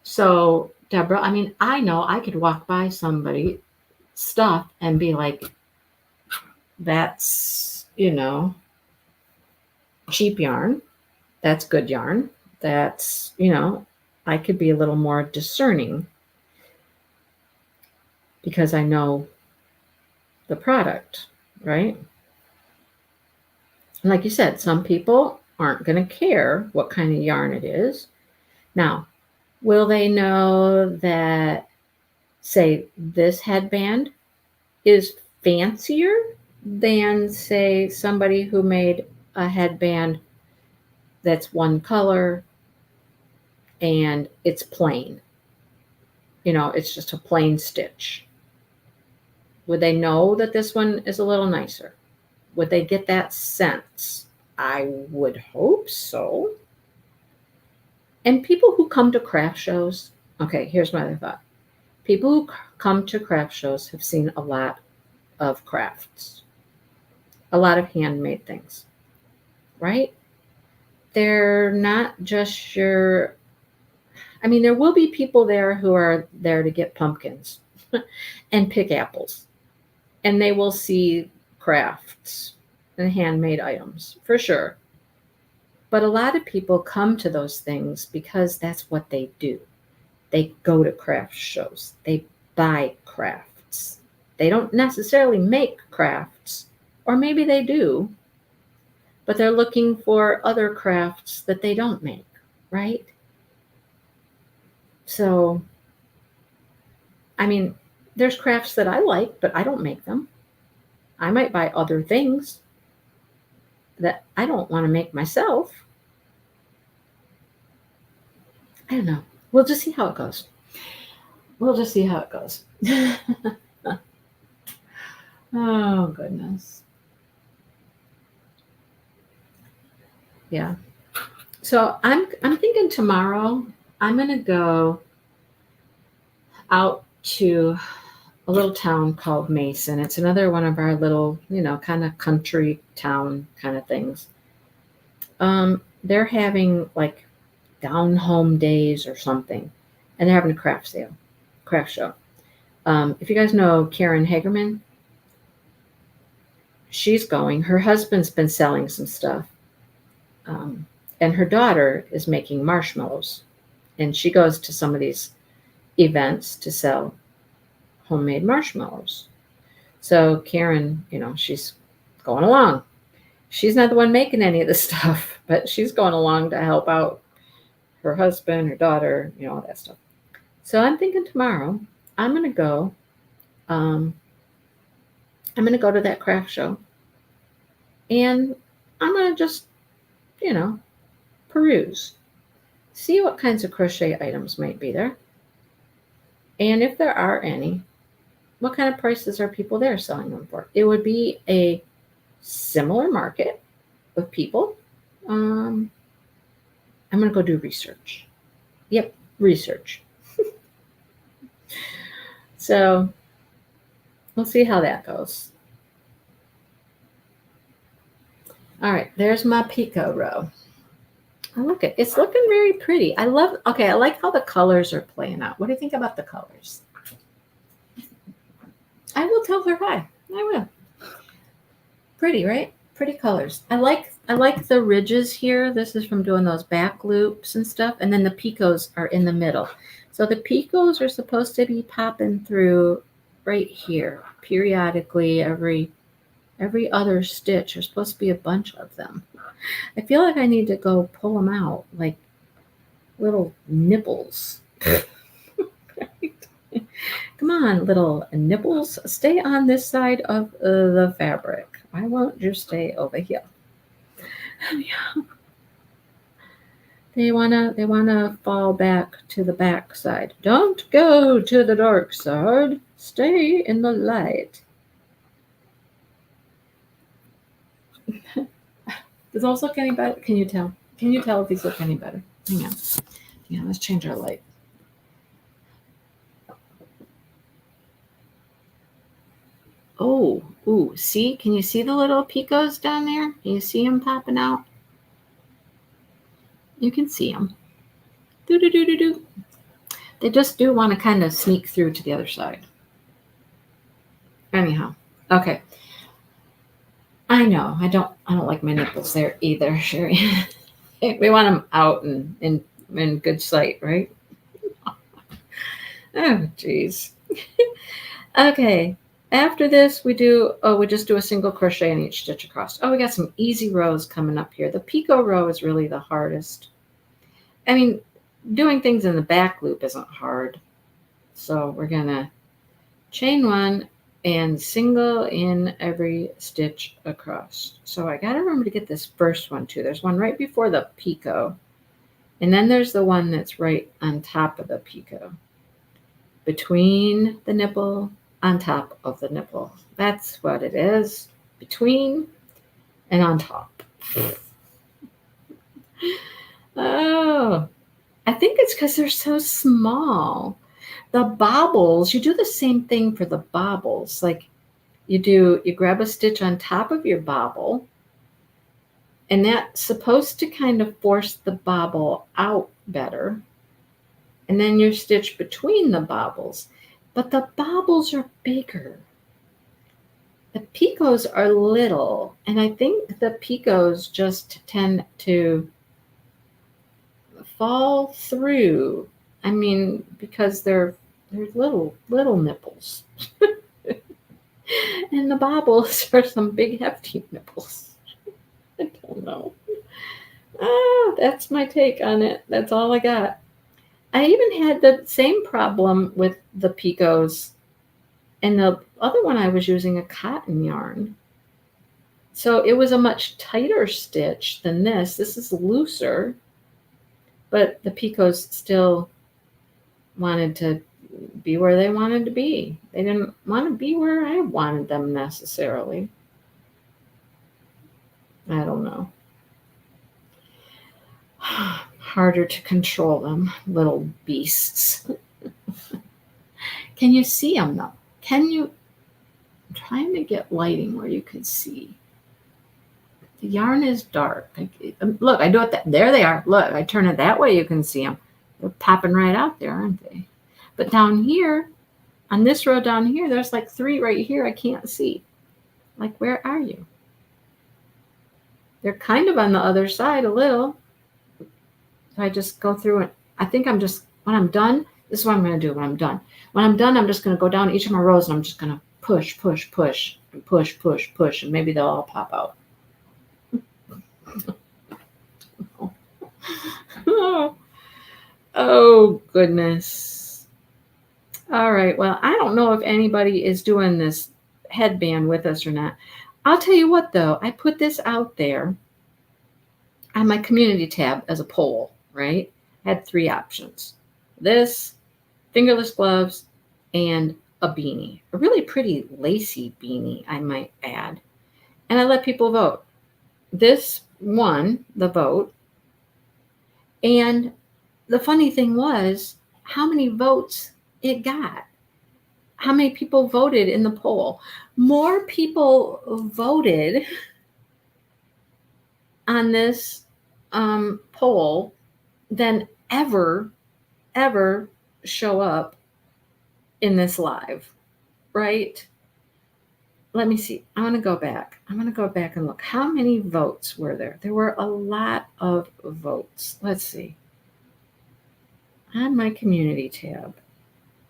So, Deborah, I mean, I know I could walk by somebody stuff and be like, that's, cheap yarn. That's good yarn. That's, I could be a little more discerning because I know the product, right? And like you said, some people aren't going to care what kind of yarn it is. Now, will they know that, say, this headband is fancier than, say, somebody who made a headband that's one color and it's plain? It's just a plain stitch. Would they know that this one is a little nicer? Would they get that sense? I would hope so. And people who come to craft shows, okay, here's my other thought. People who come to craft shows have seen a lot of crafts, a lot of handmade things, right? They're not just there will be people there who are there to get pumpkins and pick apples, and they will see crafts and handmade items for sure. But a lot of people come to those things because that's what they do. They go to craft shows. They buy crafts. They don't necessarily make crafts, or maybe they do, but they're looking for other crafts that they don't make, right? So, there's crafts that I like, but I don't make them. I might buy other things that I don't want to make myself. I don't know. We'll just see how it goes. Oh, goodness. Yeah. So I'm thinking tomorrow I'm gonna go out to a little town called Mason. It's another one of our little, kind of country town kind of things. They're having like down home days or something, and they're having a craft show. If you guys know Karen Hagerman, she's going. Her husband's been selling some stuff, um, and her daughter is making marshmallows, and she goes to some of these events to sell homemade marshmallows. So Karen, she's going along. She's not the one making any of the stuff, but she's going along to help out her husband, her daughter, all that stuff. So I'm thinking tomorrow I'm gonna go. Um, I'm gonna go to that craft show, and I'm gonna just, you know, peruse, see what kinds of crochet items might be there, and if there are any, what kind of prices are people there selling them for? It would be a similar market with people. I'm gonna go do research. Yep, research. So we'll see how that goes. All right, there's my Picot row. Oh, look, it's looking very pretty. I like how the colors are playing out. What do you think about the colors? I will tell her hi. I will. Pretty, right? Pretty colors. I like the ridges here. This is from doing those back loops and stuff. And then the picots are in the middle. So the picots are supposed to be popping through right here periodically every other stitch. There's supposed to be a bunch of them. I feel like I need to go pull them out like little nipples. Come on, little nipples, stay on this side of the fabric. Why won't you stay over here? They wanna fall back to the back side. Don't go to the dark side. Stay in the light. Does those look any better? Can you tell? Can you tell if these look any better? Hang on. Yeah, let's change our light. Oh, ooh, see? Can you see the little picots down there? Can you see them popping out? You can see them. Do. They just do want to kind of sneak through to the other side. Anyhow, okay. I know. I don't like my nipples there either, Sherry. We want them out and in good sight, right? Oh, jeez. Okay. After this, we just do a single crochet in each stitch across. Oh, we got some easy rows coming up here. The Picot row is really the hardest. I mean, doing things in the back loop isn't hard. So we're gonna chain one and single in every stitch across. So I gotta remember to get this first one too. There's one right before the Picot, and then there's the one that's right on top of the Picot, between the nipple, on top of the nipple. That's what it is, between and on top. Oh, I think it's because they're so small. The bobbles, you do the same thing for the bobbles. Like you grab a stitch on top of your bobble, and that's supposed to kind of force the bobble out better. And then you stitch between the bobbles. But the bobbles are bigger. The picots are little, and I think the picots just tend to fall through. I mean, because they're little nipples. And the bobbles are some big hefty nipples. I don't know. That's my take on it. That's all I got. I even had the same problem with the picots, and the other one I was using a cotton yarn. So it was a much tighter stitch than this. This is looser, but the picots still wanted to be where they wanted to be. They didn't want to be where I wanted them necessarily. I don't know. Harder to control them, little beasts. Can you see them though? Can you? I'm trying to get lighting where you can see. The yarn is dark. Look, I do it. There they are. Look, I turn it that way. You can see them. They're popping right out there, aren't they? But down here, on this row down here, there's like 3 right here I can't see. Like, where are you? They're kind of on the other side a little. So I just go through it. I think I'm just, when I'm done, this is what I'm going to do when I'm done. When I'm done, I'm just going to go down each of my rows and I'm just going to push, push, push, and push, push, push, and maybe they'll all pop out. Oh, goodness. All right. Well, I don't know if anybody is doing this headband with us or not. I'll tell you what, though. I put this out there on my community tab as a poll, right? I had 3 options. This, fingerless gloves, and a beanie. A really pretty lacy beanie, I might add. And I let people vote. This won the vote. And the funny thing was how many votes it got. How many people voted in the poll? More people voted on this poll than ever show up in this live, right? Let me see. I want to go back. I'm going to go back and look. How many votes were there? There were a lot of votes. Let's see. On my community tab.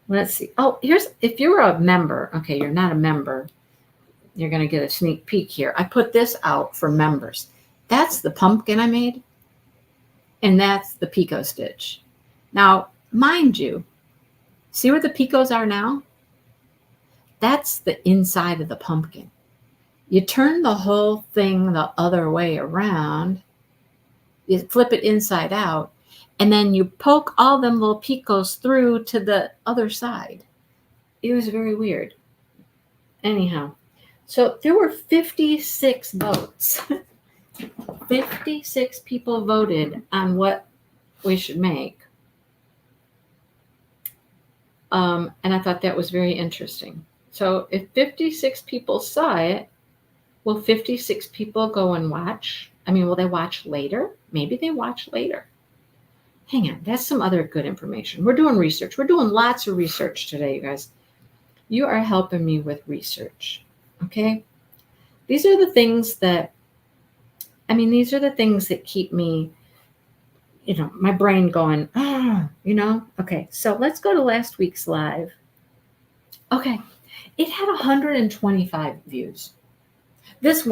Let's see. Oh, if you're a member. Okay, you're not a member. You're going to get a sneak peek here. I put this out for members. That's the pumpkin I made. And that's the picot stitch. Now, mind you, see where the picots are now? That's the inside of the pumpkin. You turn the whole thing the other way around. You flip it inside out. And then you poke all them little picots through to the other side. It was very weird. Anyhow, so there were 56 votes. 56 people voted on what we should make. And I thought that was very interesting. So if 56 people saw it, will 56 people go and watch? I mean, will they watch later? Maybe they watch later. Hang on, that's some other good information. We're doing research. We're doing lots of research today, you guys. You are helping me with research, okay? These are the things that keep me, my brain going, Okay, so let's go to last week's live. Okay, it had 125 views. This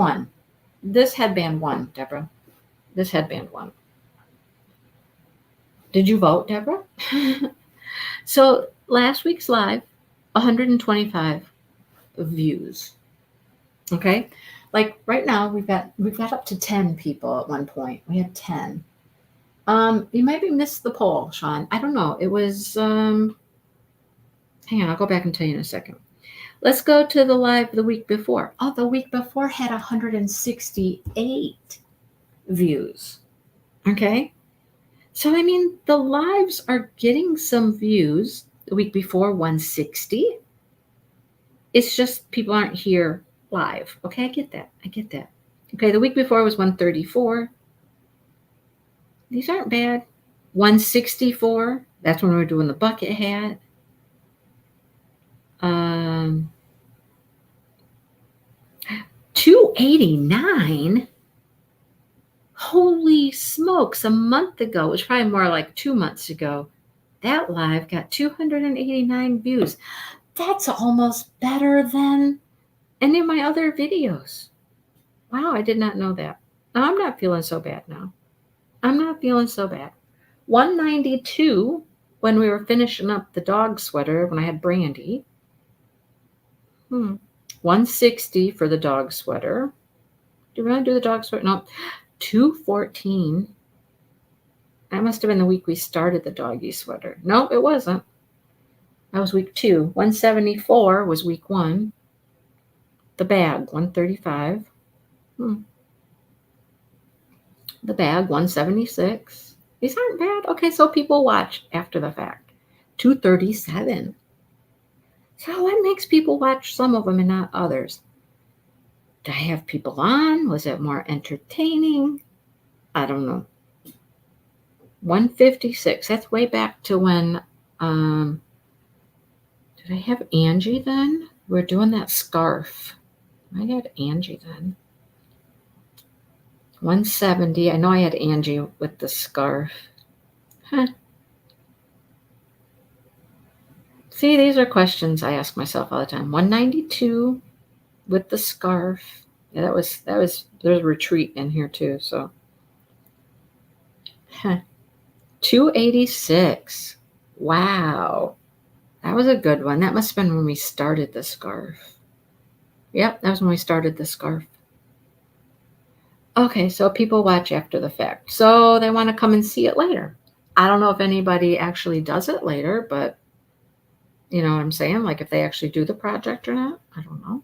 headband won, Deborah. This headband won. Did you vote, Deborah? So last week's live, 125 views. Okay, like right now we've got up to 10 people at one point. We had 10. You maybe missed the poll, Sean. I don't know. It was hang on, I'll go back and tell you in a second. Let's go to the live the week before. Oh, the week before had 168 views. Okay. So, the lives are getting some views. The week before, 160. It's just people aren't here live. Okay, I get that. Okay, the week before was 134. These aren't bad. 164. That's when we were doing the bucket hat. 289. Holy smokes, a month ago, it was probably more like 2 months ago, that live got 289 views. That's almost better than any of my other videos. Wow, I did not know that. I'm not feeling so bad now. 192 when we were finishing up the dog sweater when I had Brandy. 160 for the dog sweater. Do we want to do the dog sweater? No. 214. That must have been the week we started the doggy sweater. No, it wasn't. That was week 2. 174 was week 1. The bag, 135. The bag, 176. These aren't bad. Okay, so people watch after the fact. 237. So what makes people watch some of them and not others? Did I have people on? Was it more entertaining? I don't know. 156. That's way back to when, did I have Angie then? We're doing that scarf. I had Angie then. 170. I know I had Angie with the scarf. Huh. See, these are questions I ask myself all the time. 192 with the scarf. Yeah, that was there's a retreat in here too, so. Huh. 286. Wow. That was a good one. That must have been when we started the scarf. Yep, that was when we started the scarf. Okay, so people watch after the fact. So they want to come and see it later. I don't know if anybody actually does it later, but you know what I'm saying? Like if they actually do the project or not. I don't know.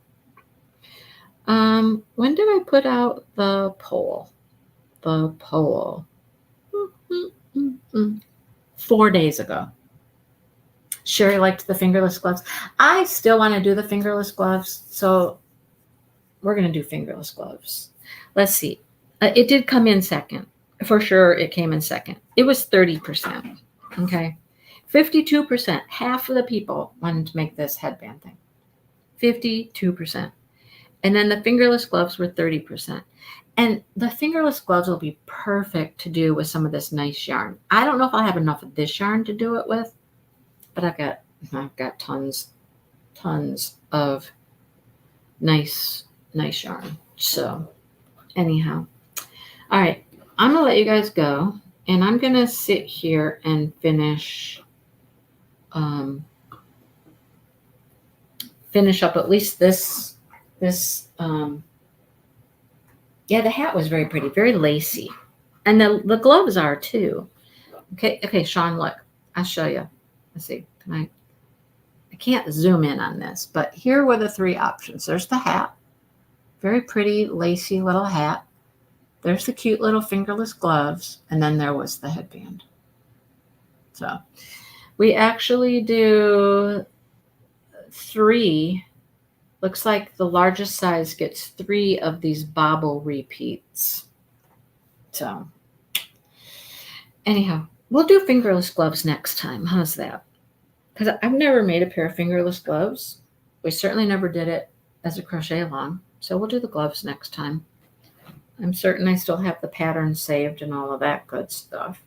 When did I put out the poll? The poll. 4 days ago. Sherry liked the fingerless gloves. I still want to do the fingerless gloves, so we're going to do fingerless gloves. Let's see. It did come in second. For sure, it came in second. It was 30%. Okay. 52%. Half of the people wanted to make this headband thing. 52%. And then the fingerless gloves were 30%. And the fingerless gloves will be perfect to do with some of this nice yarn. I don't know if I'll have enough of this yarn to do it with, but I've got tons of nice yarn. So anyhow, all right, I'm gonna let you guys go, and I'm gonna sit here and finish up at least this. Yeah, the hat was very pretty, very lacy, and the gloves are too. Okay, Sean, look, I'll show you. Let's see, I can't zoom in on this, but here were the three options. There's the hat, very pretty, lacy little hat. There's the cute little fingerless gloves, and then there was the headband. So we actually do 3. Looks like the largest size gets 3 of these bobble repeats. So anyhow, we'll do fingerless gloves next time. How's that? Because I've never made a pair of fingerless gloves. We certainly never did it as a crochet-along. So we'll do the gloves next time. I'm certain I still have the pattern saved and all of that good stuff.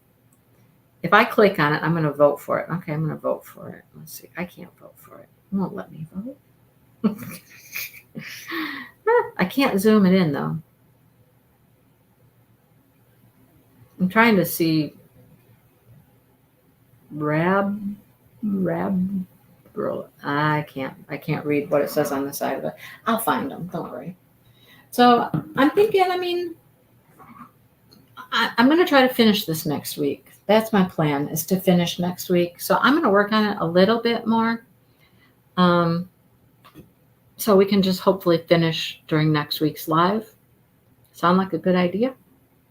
If I click on it, I'm going to vote for it. Okay, I'm going to vote for it. Let's see. I can't vote for it. It won't let me vote. I can't zoom it in, though. I'm trying to see I can't read what it says on the side of it. I'll find them. Don't worry. So I'm thinking, I'm going to try to finish this next week. That's my plan, is to finish next week. So I'm going to work on it a little bit more. So we can just hopefully finish during next week's live. Sound like a good idea?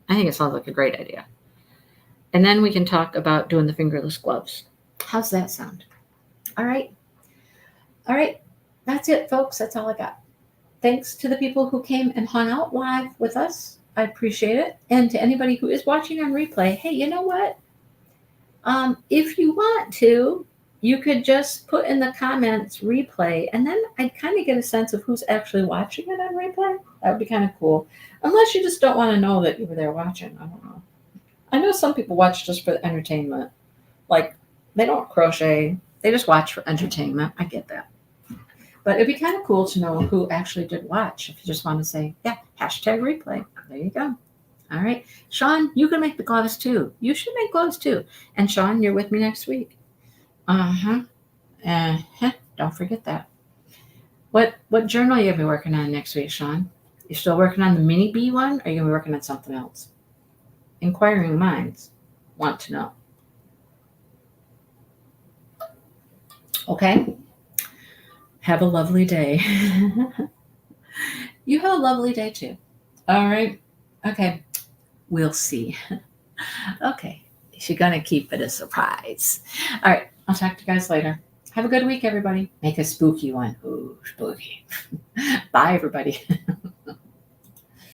I think it sounds like a great idea. And then we can talk about doing the fingerless gloves. How's that sound? All right. All right. That's it, folks. That's all I got. Thanks to the people who came and hung out live with us. I appreciate it. And to anybody who is watching on replay, hey, you know what? If you want to, you could just put in the comments replay, and then I'd kind of get a sense of who's actually watching it on replay. That would be kind of cool. Unless you just don't want to know that you were there watching. I don't know. I know some people watch just for entertainment. Like, they don't crochet. They just watch for entertainment. I get that. But it'd be kind of cool to know who actually did watch. If you just want to say, yeah, #replay. There you go. All right. Sean, you can make the gloves too. You should make gloves too. And Sean, you're with me next week. Don't forget that. What journal are you going to be working on next week, Sean? You still working on the mini bee one, or are you going to be working on something else? Inquiring minds want to know. Okay. Have a lovely day. You have a lovely day too. All right. Okay. We'll see. Okay. She's going to keep it a surprise. All right. I'll talk to you guys later. Have a good week, everybody. Make a spooky one. Ooh, spooky. Bye, everybody.